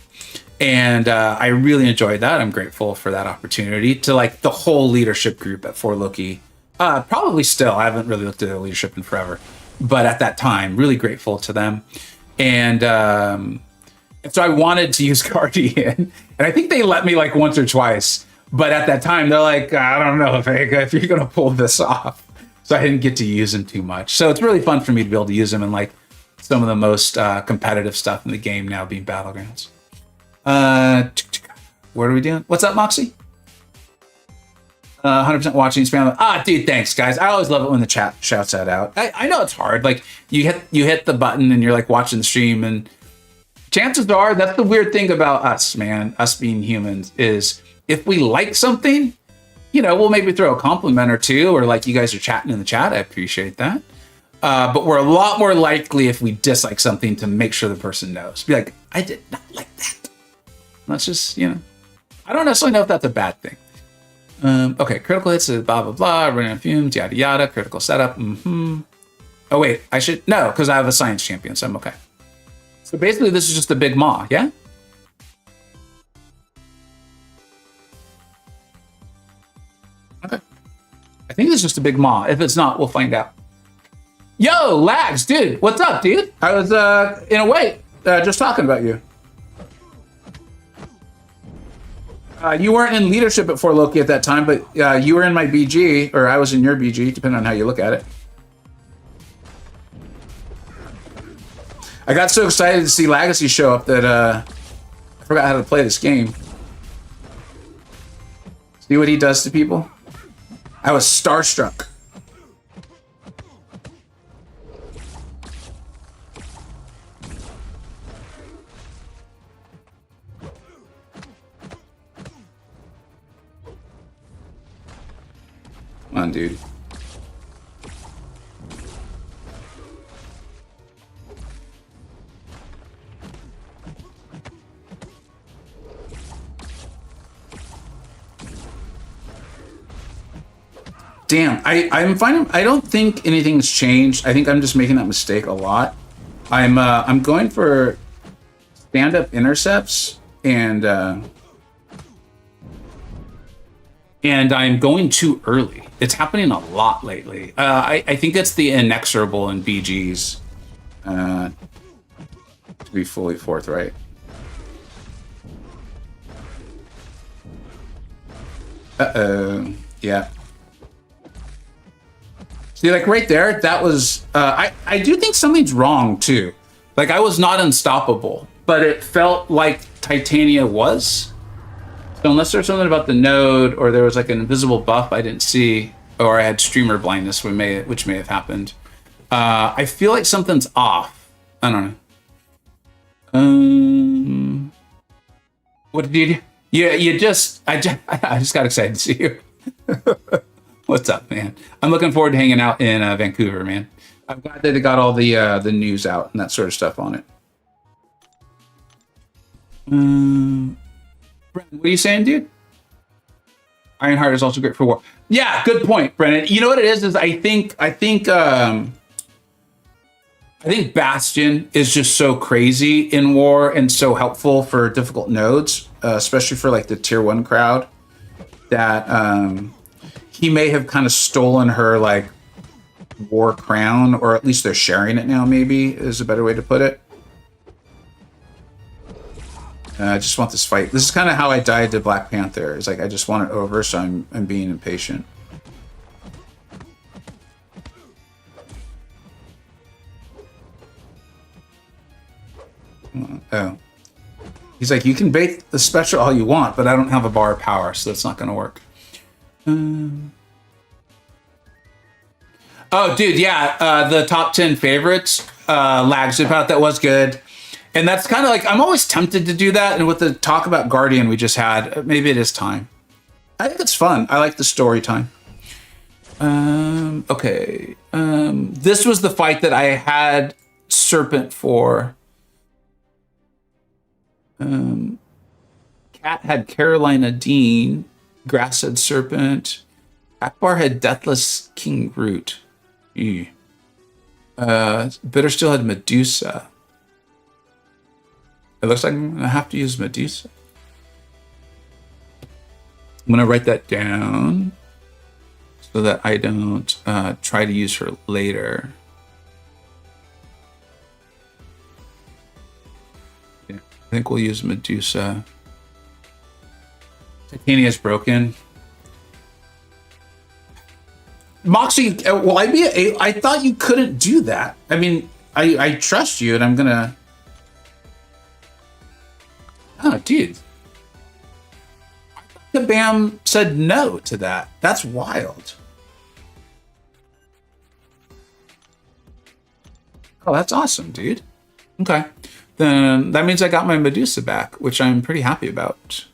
And I really enjoyed that. I'm grateful for that opportunity to like the whole leadership group at 4 Loki. Probably still, I haven't really looked at their leadership in forever, but at that time, really grateful to them. And so I wanted to use Guardian, and I think they let me like once or twice, but at that time, they're like, I don't know, Vega, if you're going to pull this off. So I didn't get to use him too much. So it's really fun for me to be able to use him in like some of the most competitive stuff in the game now, being Battlegrounds. What are we doing? What's up, Moxie? 100% watching spam. Dude, thanks, guys. I always love it when the chat shouts that out. I know it's hard. Like, you hit the button and you're like watching the stream, and chances are, that's the weird thing about us, man. Us being humans is if we like something, you know, we'll maybe throw a compliment or two, or like you guys are chatting in the chat. I appreciate that. But we're a lot more likely if we dislike something to make sure the person knows. Be like, I did not like that. That's just, you know, I don't necessarily know if that's a bad thing. Okay, critical hits, blah, blah, blah, running on fumes, yada, yada, critical setup. Oh, wait, no, because I have a science champion, so I'm okay. So basically, this is just a big maw, yeah? Okay. I think this is just a big maw. If it's not, we'll find out. Yo, Lags, dude, what's up, dude? I was, in a way, just talking about you. You weren't in leadership at 4 Loki at that time, but you were in my BG, or I was in your BG, depending on how you look at it. I got so excited to see Legacy show up that I forgot how to play this game. See what he does to people? I was starstruck. Come on, dude. Damn, I'm finding, I don't think anything's changed. I think I'm just making that mistake a lot. I'm going for stand-up intercepts and and I'm going too early. It's happening a lot lately. I think it's the inexorable in BGs, to be fully forthright. Uh-oh. Yeah. See, like right there, that was... I do think something's wrong, too. Like, I was not unstoppable, but it felt like Titania was. So unless there's something about the node, or there was like an invisible buff I didn't see, or I had streamer blindness, which may have happened, I feel like something's off. I don't know. What did you do? Yeah, I just got excited to see you. What's up, man? I'm looking forward to hanging out in Vancouver, man. I'm glad that they got all the news out and that sort of stuff on it. Brendan, what are you saying, dude? Ironheart is also great for war. Yeah, good point, Brendan. You know what it is I think Bastion is just so crazy in war and so helpful for difficult nodes, especially for like the tier 1 crowd, that he may have kind of stolen her like war crown, or at least they're sharing it now, maybe is a better way to put it. I just want this fight. This is kind of how I died to Black Panther. It's like I just want it over, so I'm being impatient. Oh. He's like, you can bait the special all you want, but I don't have a bar of power, so that's not going to work. Oh, dude, yeah. The top 10 favorites, Lags about that was good. And that's kind of like, I'm always tempted to do that. And with the talk about Guardian we just had, maybe it is time. I think it's fun. I like the story time. Okay. This was the fight that I had Serpent for. Cat had Carolina Dean. Grass had Serpent. Akbar had Deathless King Groot. Bitter still had Medusa. It looks like I'm going to have to use Medusa. I'm going to write that down so that I don't try to use her later. Yeah, I think we'll use Medusa. Titania's broken. Moxie, will I be I thought you couldn't do that. I mean, I trust you, and I'm going to... Oh, dude. I thought Kabam said no to that. That's wild. Oh, that's awesome, dude. Okay. Then that means I got my Medusa back, which I'm pretty happy about.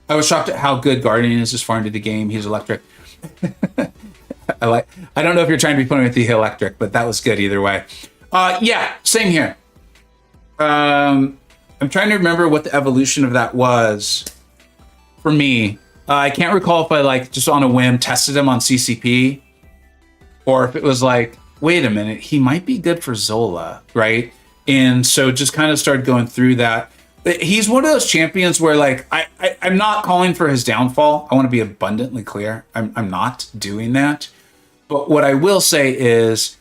I was shocked at how good Guardian is as far into the game. He's electric. I don't know if you're trying to be putting with the electric, but that was good either way. Yeah, same here. I'm trying to remember what the evolution of that was for me. I can't recall if I like just on a whim tested him on CCP, or if it was like, wait a minute, he might be good for Zola, right? And so just kind of started going through that. He's one of those champions where like I'm not calling for his downfall. I want to be abundantly clear. I'm not doing that. But what I will say is,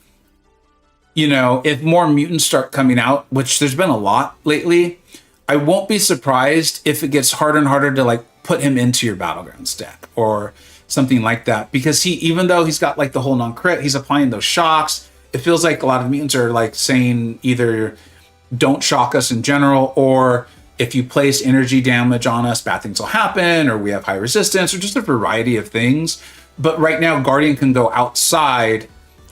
you know, if more mutants start coming out, which there's been a lot lately, I won't be surprised if it gets harder and harder to like put him into your Battlegrounds deck or something like that. Because even though he's got like the whole non-crit, he's applying those shocks. It feels like a lot of mutants are like saying either don't shock us in general, or if you place energy damage on us, bad things will happen, or we have high resistance, or just a variety of things. But right now, Guardian can go outside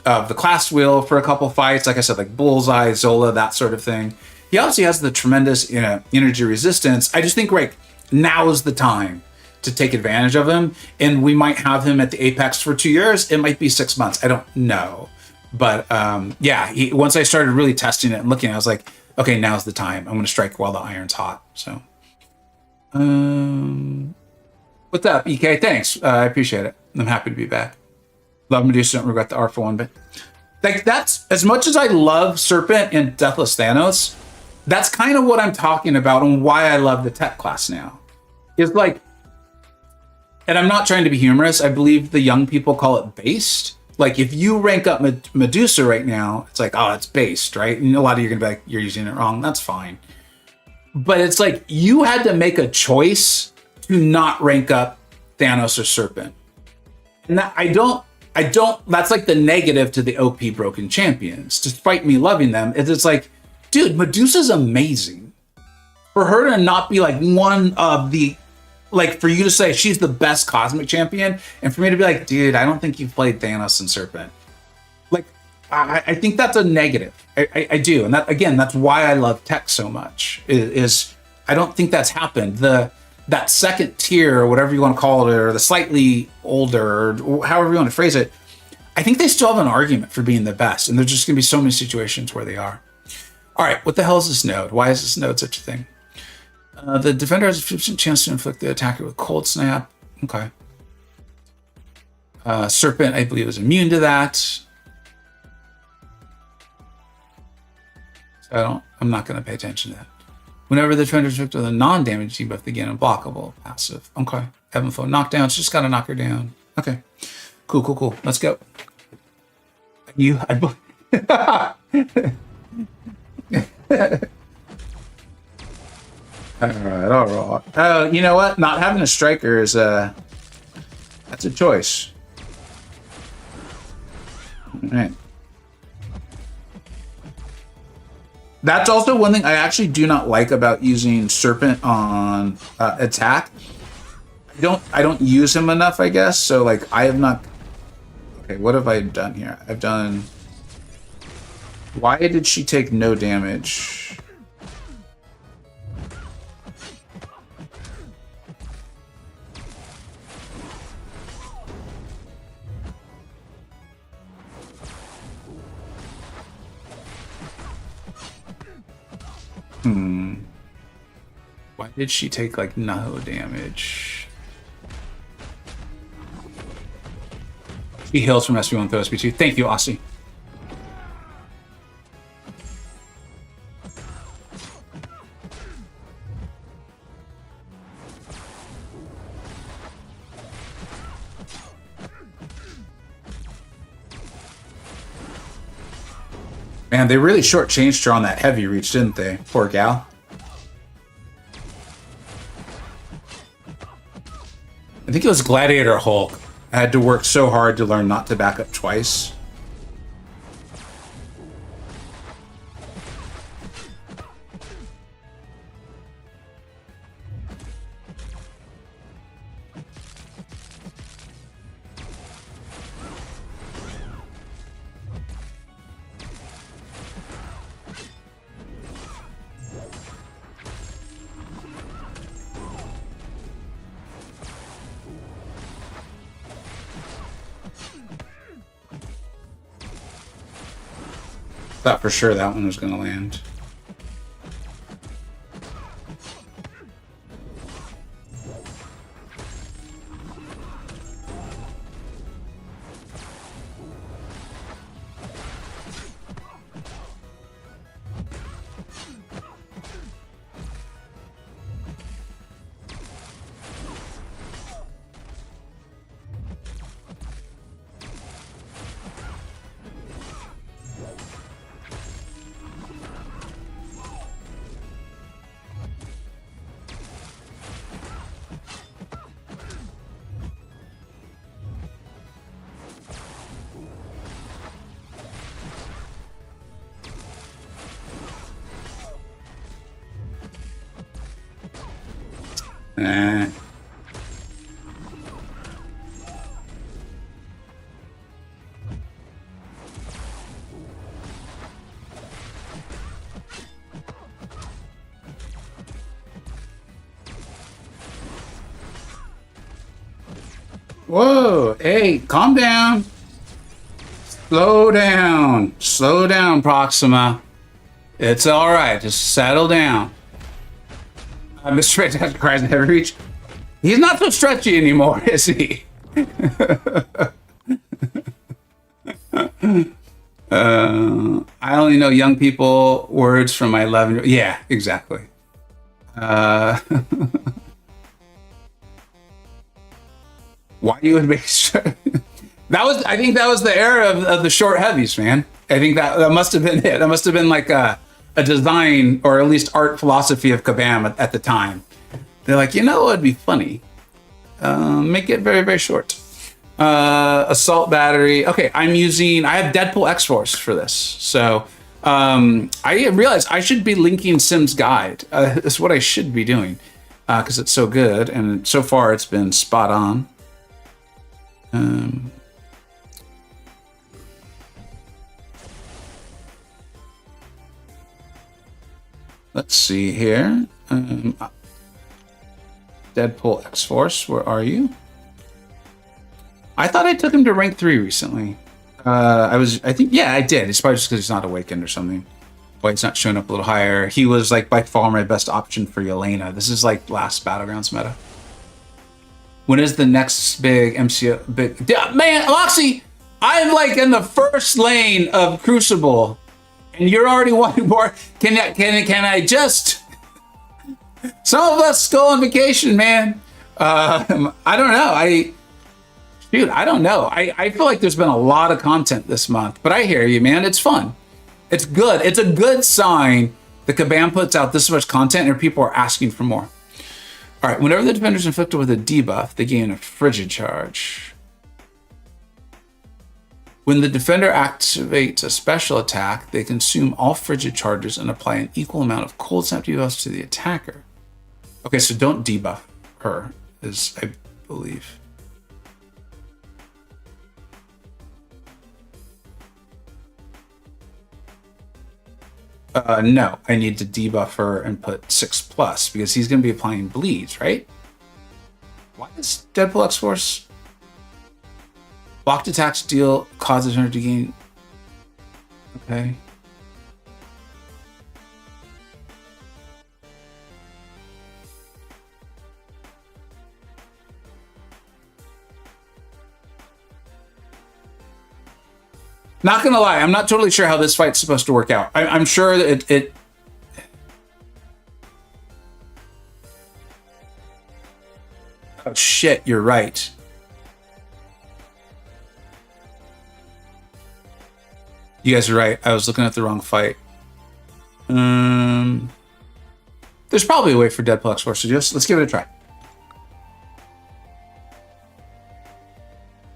of the class wheel for a couple fights. Like I said, like Bullseye, Zola, that sort of thing. He obviously has the tremendous energy resistance. I just think right now is the time to take advantage of him. And we might have him at the Apex for 2 years. It might be 6 months. I don't know. But yeah, once I started really testing it and looking, I was like, okay, now's the time. I'm going to strike while the iron's hot. So, what's up, EK? Thanks. I appreciate it. I'm happy to be back. Love Medusa. Don't regret the R for one bit. Like, that's as much as I love Serpent and Deathless Thanos. that's kind of what I'm talking about and why I love the tech class now. It's like, and I'm not trying to be humorous, I believe the young people call it based. Like if you rank up Medusa right now, it's like, oh, it's based, right? And a lot of you are gonna be like, you're using it wrong. That's fine. But it's like you had to make a choice to not rank up Thanos or Serpent. And that I don't, that's like the negative to the OP broken champions, despite me loving them. It's like, dude, Medusa's amazing. For her to not be like one of the, like for you to say she's the best cosmic champion, and for me to be like, dude, I don't think you've played Thanos and Serpent. Like, I think that's a negative. I do. And that, again, that's why I love tech so much, is I don't think that's happened. That second tier, or whatever you want to call it, or the slightly older, or however you want to phrase it, I think they still have an argument for being the best. And there's just going to be so many situations where they are. All right, what the hell is this node? Why is this node such a thing? The defender has a 50% chance to inflict the attacker with cold snap. Okay. Serpent, I believe, is immune to that. So I'm not going to pay attention to that. Whenever the defender is victim of a non-damage debuff, they gain unblockable passive. Okay. Heaven Flow knockdown. Just got to knock her down. Okay. Cool. Let's go. All right. You know what? Not having a striker is that's a choice. All right. That's also one thing I actually do not like about using Serpent on attack. I don't use him enough, I guess. So like I have not. Okay, what have I done here? I've done. Why did she take no damage? Why did she take like no damage? She heals from SB1 through SB2. Thank you, Aussie. Man, they really shortchanged her on that heavy reach, didn't they? Poor gal. I think it was Gladiator Hulk. I had to work so hard to learn not to back up twice. Thought for sure that one was going to land. Whoa, hey, calm down. Slow down. Slow down, Proxima. It's all right. Just settle down. Mr. Fantastic cries in heavy reach. He's not so stretchy anymore, is he? I only know young people words from my 11. Yeah, exactly. Why you would make sure that was? I think that was the era of the short heavies, man. I think that must have been it. That must have been like a design or at least art philosophy of Kabam at the time. They're like, you know, it'd be funny. Make it very, very short. Assault battery. Okay, I have Deadpool X-Force for this. So I realized I should be linking Sim's guide. That's what I should be doing because it's so good. And so far it's been spot on. Let's see here. Deadpool X-Force, where are you? I thought I took him to rank 3 recently. I think, yeah, I did. It's probably just because he's not awakened or something. Why he's not showing up a little higher. He was like by far my best option for Yelena. This is like last Battlegrounds meta. When is the next big MCoC? Man, Moxie, I'm like in the first lane of Crucible, and you're already wanting more. Can I just? Some of us go on vacation, man. I don't know. I don't know. I feel like there's been a lot of content this month, but I hear you, man. It's fun. It's good. It's a good sign that Kabam puts out this much content and people are asking for more. All right, whenever the defender is inflicted with a debuff, they gain a frigid charge. When the defender activates a special attack, they consume all frigid charges and apply an equal amount of cold snap debuffs to the attacker. Okay, so don't debuff her, is I believe. No, I need to debuff her and put 6+ because he's going to be applying bleeds, right? Why is Deadpool X-Force blocked attacks deal causes her to gain? Okay. Not gonna lie, I'm not totally sure how this fight's supposed to work out. I'm sure that it Oh shit, you're right. You guys are right. I was looking at the wrong fight. There's probably a way for Deadpool X-Force to just let's give it a try.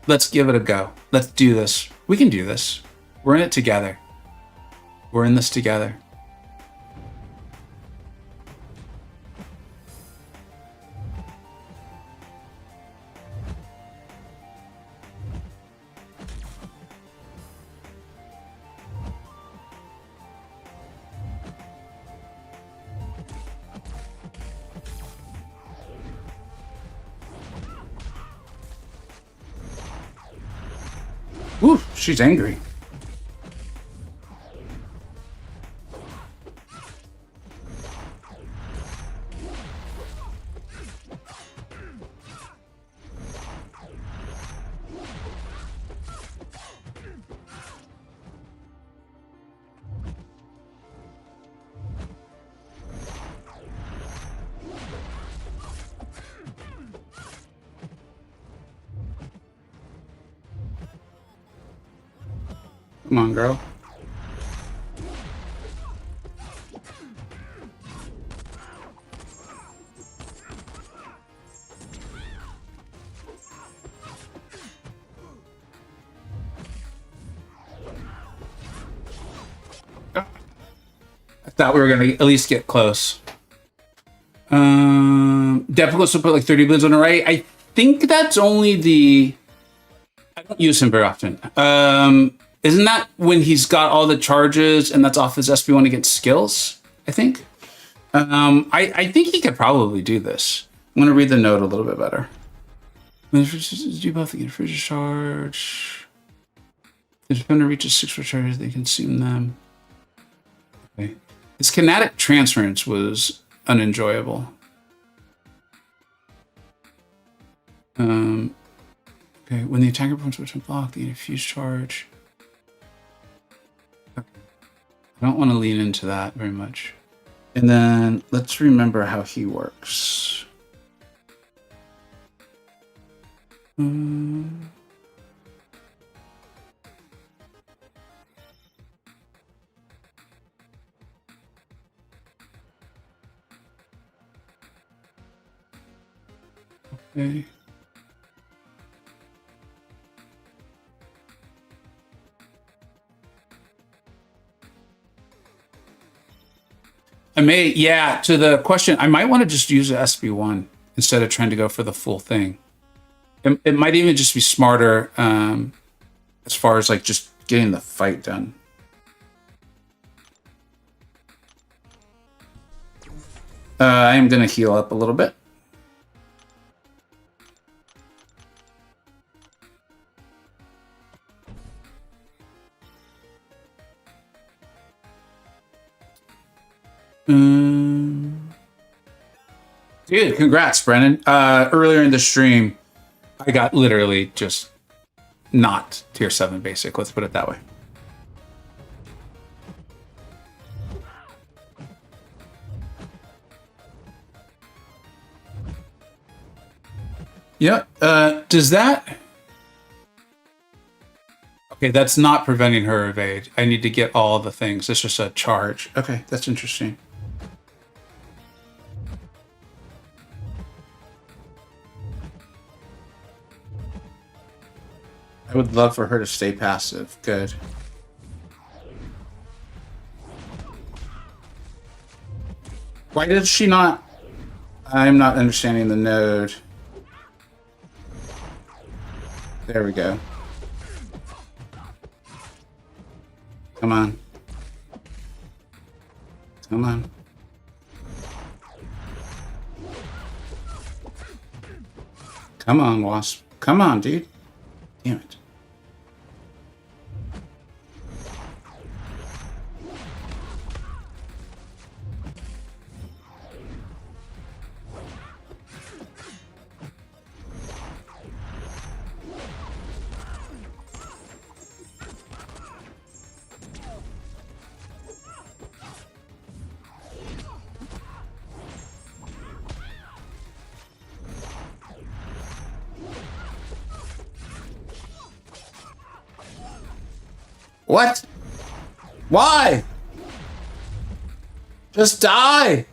Let's give it a go. Let's do this. We can do this. We're in it together. We're in this together. Ooh, she's angry. Come on, girl. I thought we were gonna at least get close. Definitely to put like 30 bleeds on the right. I think that's only the. I don't use him very often. Isn't that when he's got all the charges and that's off his SP1 against skills? I think. I think he could probably do this. I'm gonna read the note a little bit better. When the debuff against frigid charge. The defender reaches 6 for charges, they consume them. Okay. His kinetic transference was unenjoyable. Okay, when the attacker performs a block, they get a fuse charge. I don't want to lean into that very much. And then let's remember how he works. Okay. I may, yeah, to the question, I might want to just use the SB1 instead of trying to go for the full thing. It might even just be smarter as far as like just getting the fight done. I am going to heal up a little bit. Dude, congrats, Brennan. Earlier in the stream, I got literally just not tier 7 basic. Let's put it that way. Yeah. Does that... Okay, that's not preventing her evade. I need to get all the things. It's just a charge. Okay, that's interesting. I would love for her to stay passive. Good. Why did she not... I'm not understanding the node. There we go. Come on. Come on. Come on, Wasp. Come on, dude. Damn it. What? Why? Just die.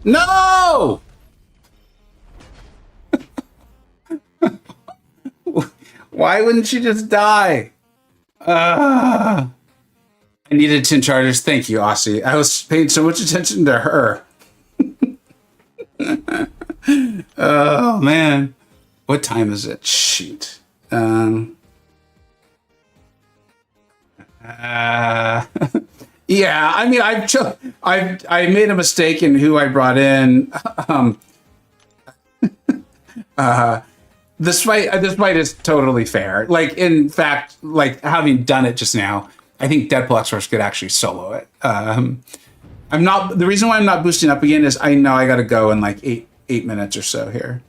No! Why wouldn't she just die? I needed 10 charges. Thank you, Aussie. I was paying so much attention to her. Oh man, what time is it? Shoot. Yeah, I mean, I made a mistake in who I brought in. This fight is totally fair. Like, in fact, like having done it just now, I think Deadpool X-Force could actually solo it. I'm not. The reason why I'm not boosting up again is I know I got to go in like eight minutes or so here.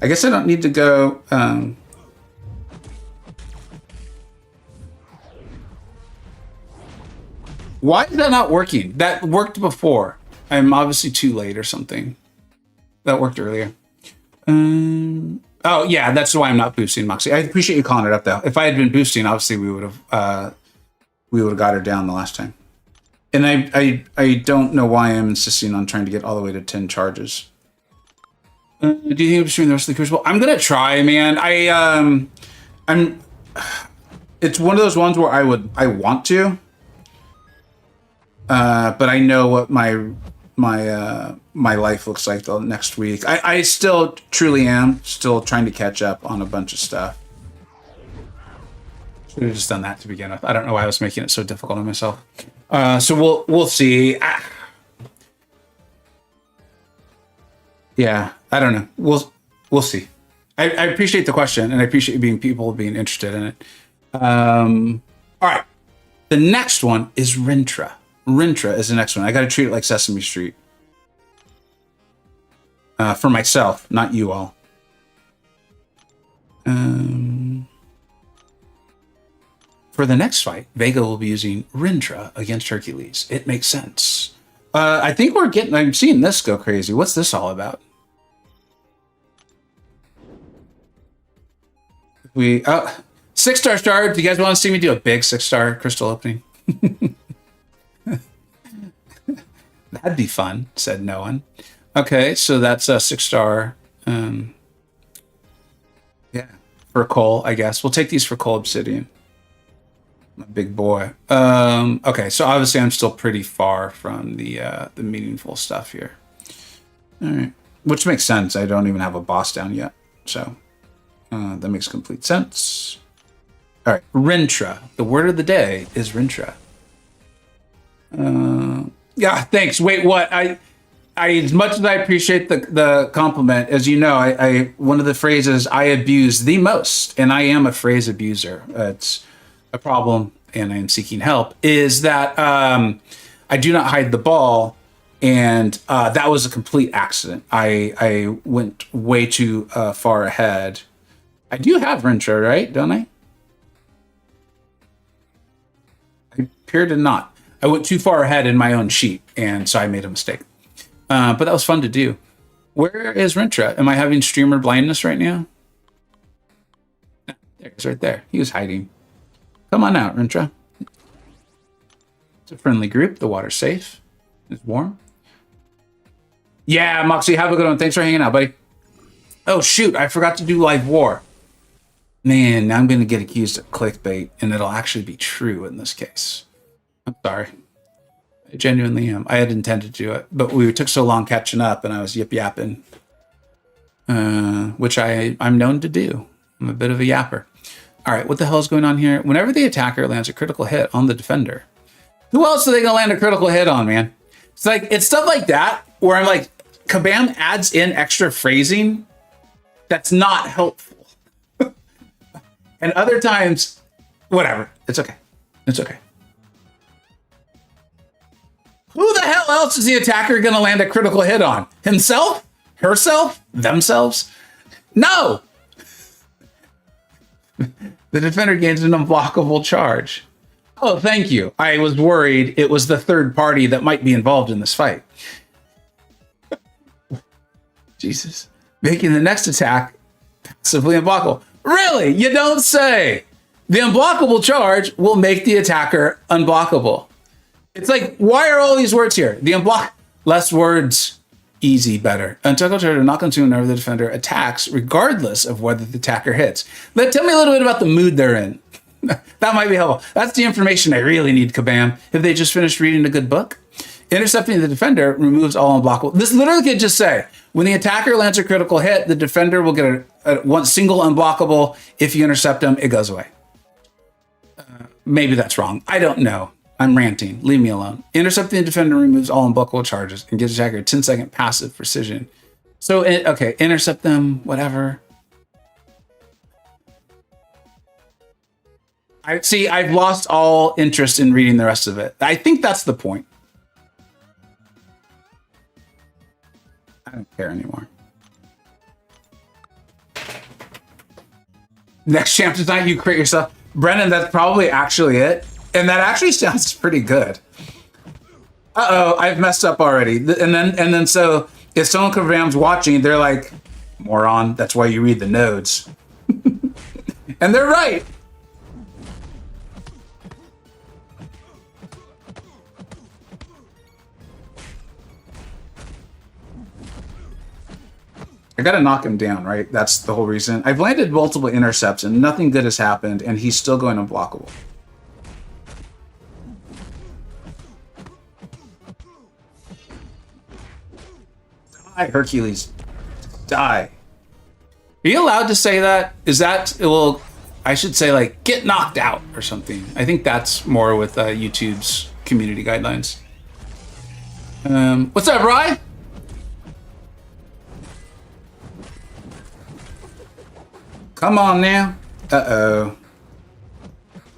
I guess I don't need to go. Why is that not working? That worked before. I'm obviously too late or something. That worked earlier. Oh yeah, that's why I'm not boosting Moxie. I appreciate you calling it up though. If I had been boosting, obviously we would have got her down the last time. And I don't know why I'm insisting on trying to get all the way to 10 charges. Do you think I'm streaming the rest of the Crucible? I'm gonna try, man. It's one of those ones where I want to, but I know what my life looks like the next week. I still truly am still trying to catch up on a bunch of stuff. Should have just done that to begin with. I don't know why I was making it so difficult on myself. So we'll see. Yeah, I don't know. We'll see. I appreciate the question, and I appreciate people being interested in it. All right. The next one is Rintra. Rintra is the next one. I got to treat it like Sesame Street. For myself, not you all. For the next fight, Vega will be using Rintra against Hercules. It makes sense. I think I'm seeing this go crazy. What's this all about? We 6-star start. Do you guys want to see me do a big 6-star crystal opening? That'd be fun, said no one. Okay, so that's a 6-star. Yeah, for coal, I guess. We'll take these for coal obsidian. My big boy. Okay, so obviously I'm still pretty far from the meaningful stuff here. All right, which makes sense. I don't even have a boss down yet, so that makes complete sense. All right, Rintra. The word of the day is Rintra. Yeah, thanks. Wait, what? I as much as I appreciate the compliment, as you know, I one of the phrases I abuse the most, and I am a phrase abuser. It's a problem, and I am seeking help. Is that I do not hide the ball, and that was a complete accident. I went way too far ahead. I do have Rintra, right? Don't I? I appear to not. I went too far ahead in my own sheet, and so I made a mistake. But that was fun to do. Where is Rintra? Am I having streamer blindness right now? There he's right there. He was hiding. Come on out, Rintra. It's a friendly group. The water's safe. It's warm. Yeah, Moxie, have a good one. Thanks for hanging out, buddy. Oh, shoot. I forgot to do live war. Man, now I'm going to get accused of clickbait, and it'll actually be true in this case. I'm sorry. I genuinely am. I had intended to do it, but we took so long catching up, and I was yip-yapping, which I'm known to do. I'm a bit of a yapper. All right, what the hell is going on here? Whenever the attacker lands a critical hit on the defender, who else are they going to land a critical hit on, man? It's stuff like that where I'm like, Kabam adds in extra phrasing that's not helpful. And other times, whatever. It's okay. It's okay. Who the hell else is the attacker going to land a critical hit on? Himself? Herself? Themselves? No! The defender gains an unblockable charge. Oh, thank you. I was worried it was the third party that might be involved in this fight. Jesus. Making the next attack passively unblockable. Really? You don't say. The unblockable charge will make the attacker unblockable. It's like, why are all these words here? The unblock, less words, easy, better. Untickle charge will not consume whenever the defender attacks, regardless of whether the attacker hits. Tell me a little bit about the mood they're in. That might be helpful. That's the information I really need, Kabam. If they just finished reading a good book. Intercepting the defender removes all unblockable. This literally could just say, when the attacker lands a critical hit, the defender will get a one single unblockable. If you intercept them, it goes away. Maybe that's wrong. I don't know. I'm ranting. Leave me alone. Intercepting the defender removes all unblockable charges and gives the attacker a 10-second passive precision. So, okay, intercept them, whatever. I've lost all interest in reading the rest of it. I think that's the point. I don't care anymore. Next champ tonight, you create yourself. Brennan, that's probably actually it. And that actually sounds pretty good. Uh-oh, I've messed up already. And then so if someone Kabam's watching, they're like, moron, that's why you read the nodes. And they're right. I gotta knock him down, right? That's the whole reason. I've landed multiple intercepts and nothing good has happened, and he's still going unblockable. Die, Hercules. Die. Are you allowed to say that? Is that, well, I should say like, get knocked out or something. I think that's more with YouTube's community guidelines. What's up, Rye? Come on now. Uh-oh.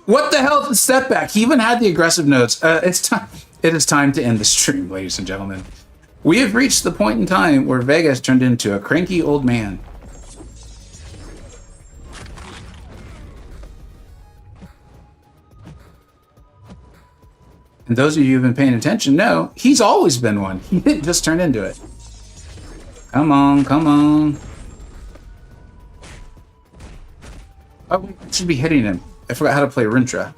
What the hell is the step back? He even had the aggressive notes. It's time. It is time to end the stream, ladies and gentlemen. We have reached the point in time where Vega has turned into a cranky old man. And those of you who've been paying attention know he's always been one. He didn't just turn into it. Come on, come on. Oh, we should be hitting him. I forgot how to play Rintra.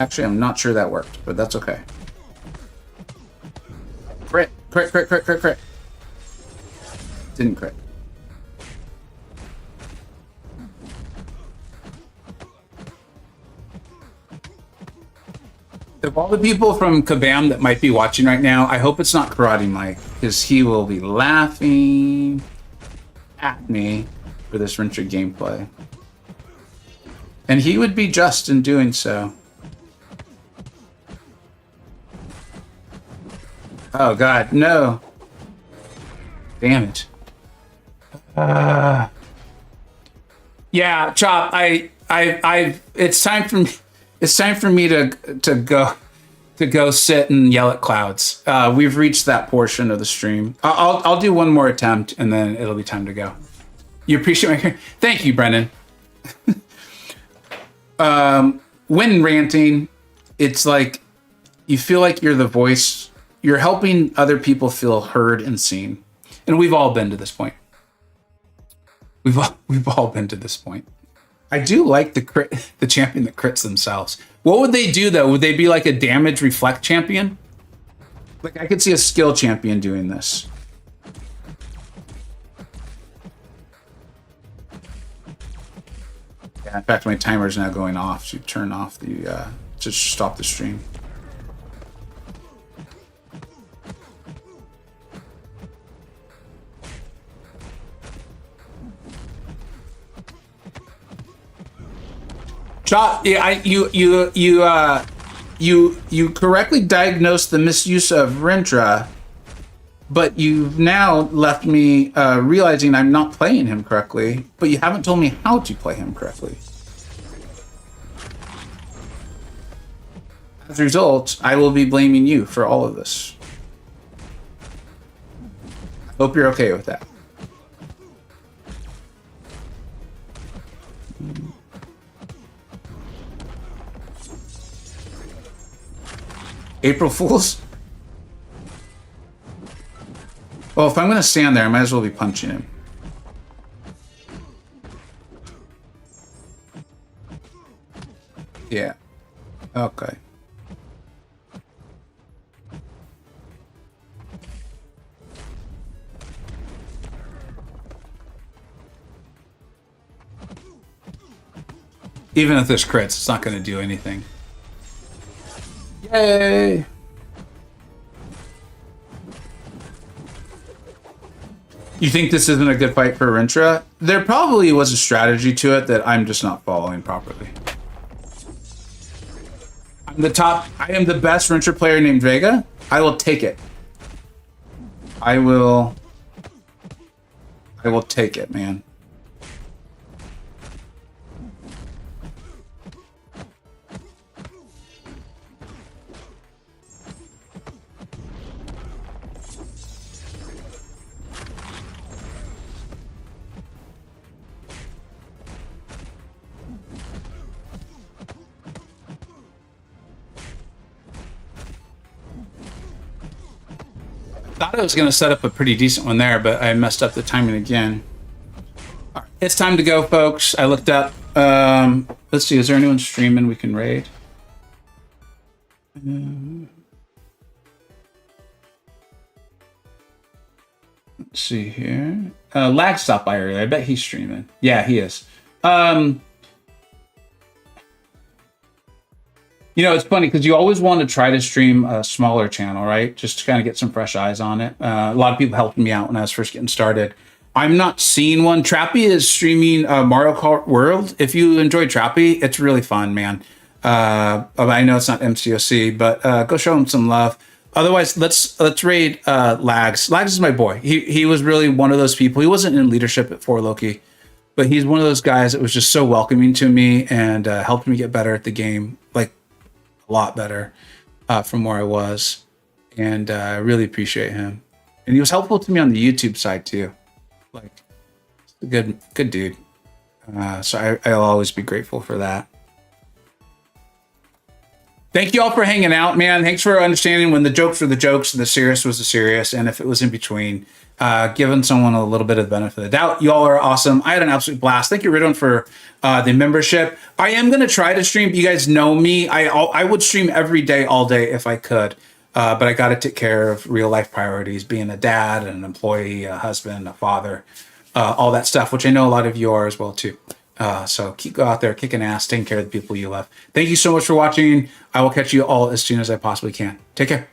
Actually, I'm not sure that worked, but that's okay. Crit, crit, crit, crit, crit, crit. Didn't crit. Of all the people from Kabam that might be watching right now, I hope it's not Karate Mike, because he will be laughing at me for this Rintra gameplay. And he would be just in doing so. Oh god, no. Damn it. Yeah, Chop, it's time for me to go sit and yell at clouds. We've reached that portion of the stream. I'll do one more attempt and then it'll be time to go. You appreciate my thank you, Brennan. When ranting, it's like you feel like you're the voice. You're helping other people feel heard and seen. And we've all been to this point. We've all been to this point. I do like the champion that crits themselves. What would they do though? Would they be like a damage reflect champion? Like I could see a skill champion doing this. Yeah, in fact, my timer is now going off to turn off the to stop the stream. Chop, yeah, you correctly diagnosed the misuse of Rintra, but you've now left me realizing I'm not playing him correctly, but you haven't told me how to play him correctly. As a result, I will be blaming you for all of this. Hope you're okay with that. April Fools? Well, if I'm going to stand there, I might as well be punching him. Yeah. Okay. Even if this crits, it's not going to do anything. Yay! You think this isn't a good fight for Rintra? There probably was a strategy to it that I'm just not following properly. I am the best Rintra player named Vega. I will take it. I will take it, man. Thought I was going to set up a pretty decent one there, but I messed up the timing again. All right, it's time to go, folks. I looked up. Let's see. Is there anyone streaming we can raid? Let's see here. Lag stopped by earlier. I bet he's streaming. Yeah, he is. You know, it's funny because you always want to try to stream a smaller channel, right? Just to kind of get some fresh eyes on it. A lot of people helped me out when I was first getting started. I'm not seeing one. Trappy is streaming Mario Kart World. If you enjoy Trappy, it's really fun, man. I know it's not MCoC, but go show him some love. Otherwise, let's raid Lags. Lags is my boy. He was really one of those people. He wasn't in leadership at 4Loki, but he's one of those guys that was just so welcoming to me and helped me get better at the game, like a lot better from where I was. And I really appreciate him. And he was helpful to me on the YouTube side too. Like, a good dude. So I'll always be grateful for that. Thank you all for hanging out, man. Thanks for understanding when the jokes were the jokes and the serious was the serious, and if it was in between, giving someone a little bit of the benefit of the doubt. Y'all are awesome. I had an absolute blast. Thank you, Ridon, for the membership. I am going to try to stream. You guys know me. I would stream every day, all day if I could, but I got to take care of real life priorities, being a dad, an employee, a husband, a father, all that stuff, which I know a lot of you are as well, too. So go out there, kicking ass, taking care of the people you love. Thank you so much for watching. I will catch you all as soon as I possibly can. Take care.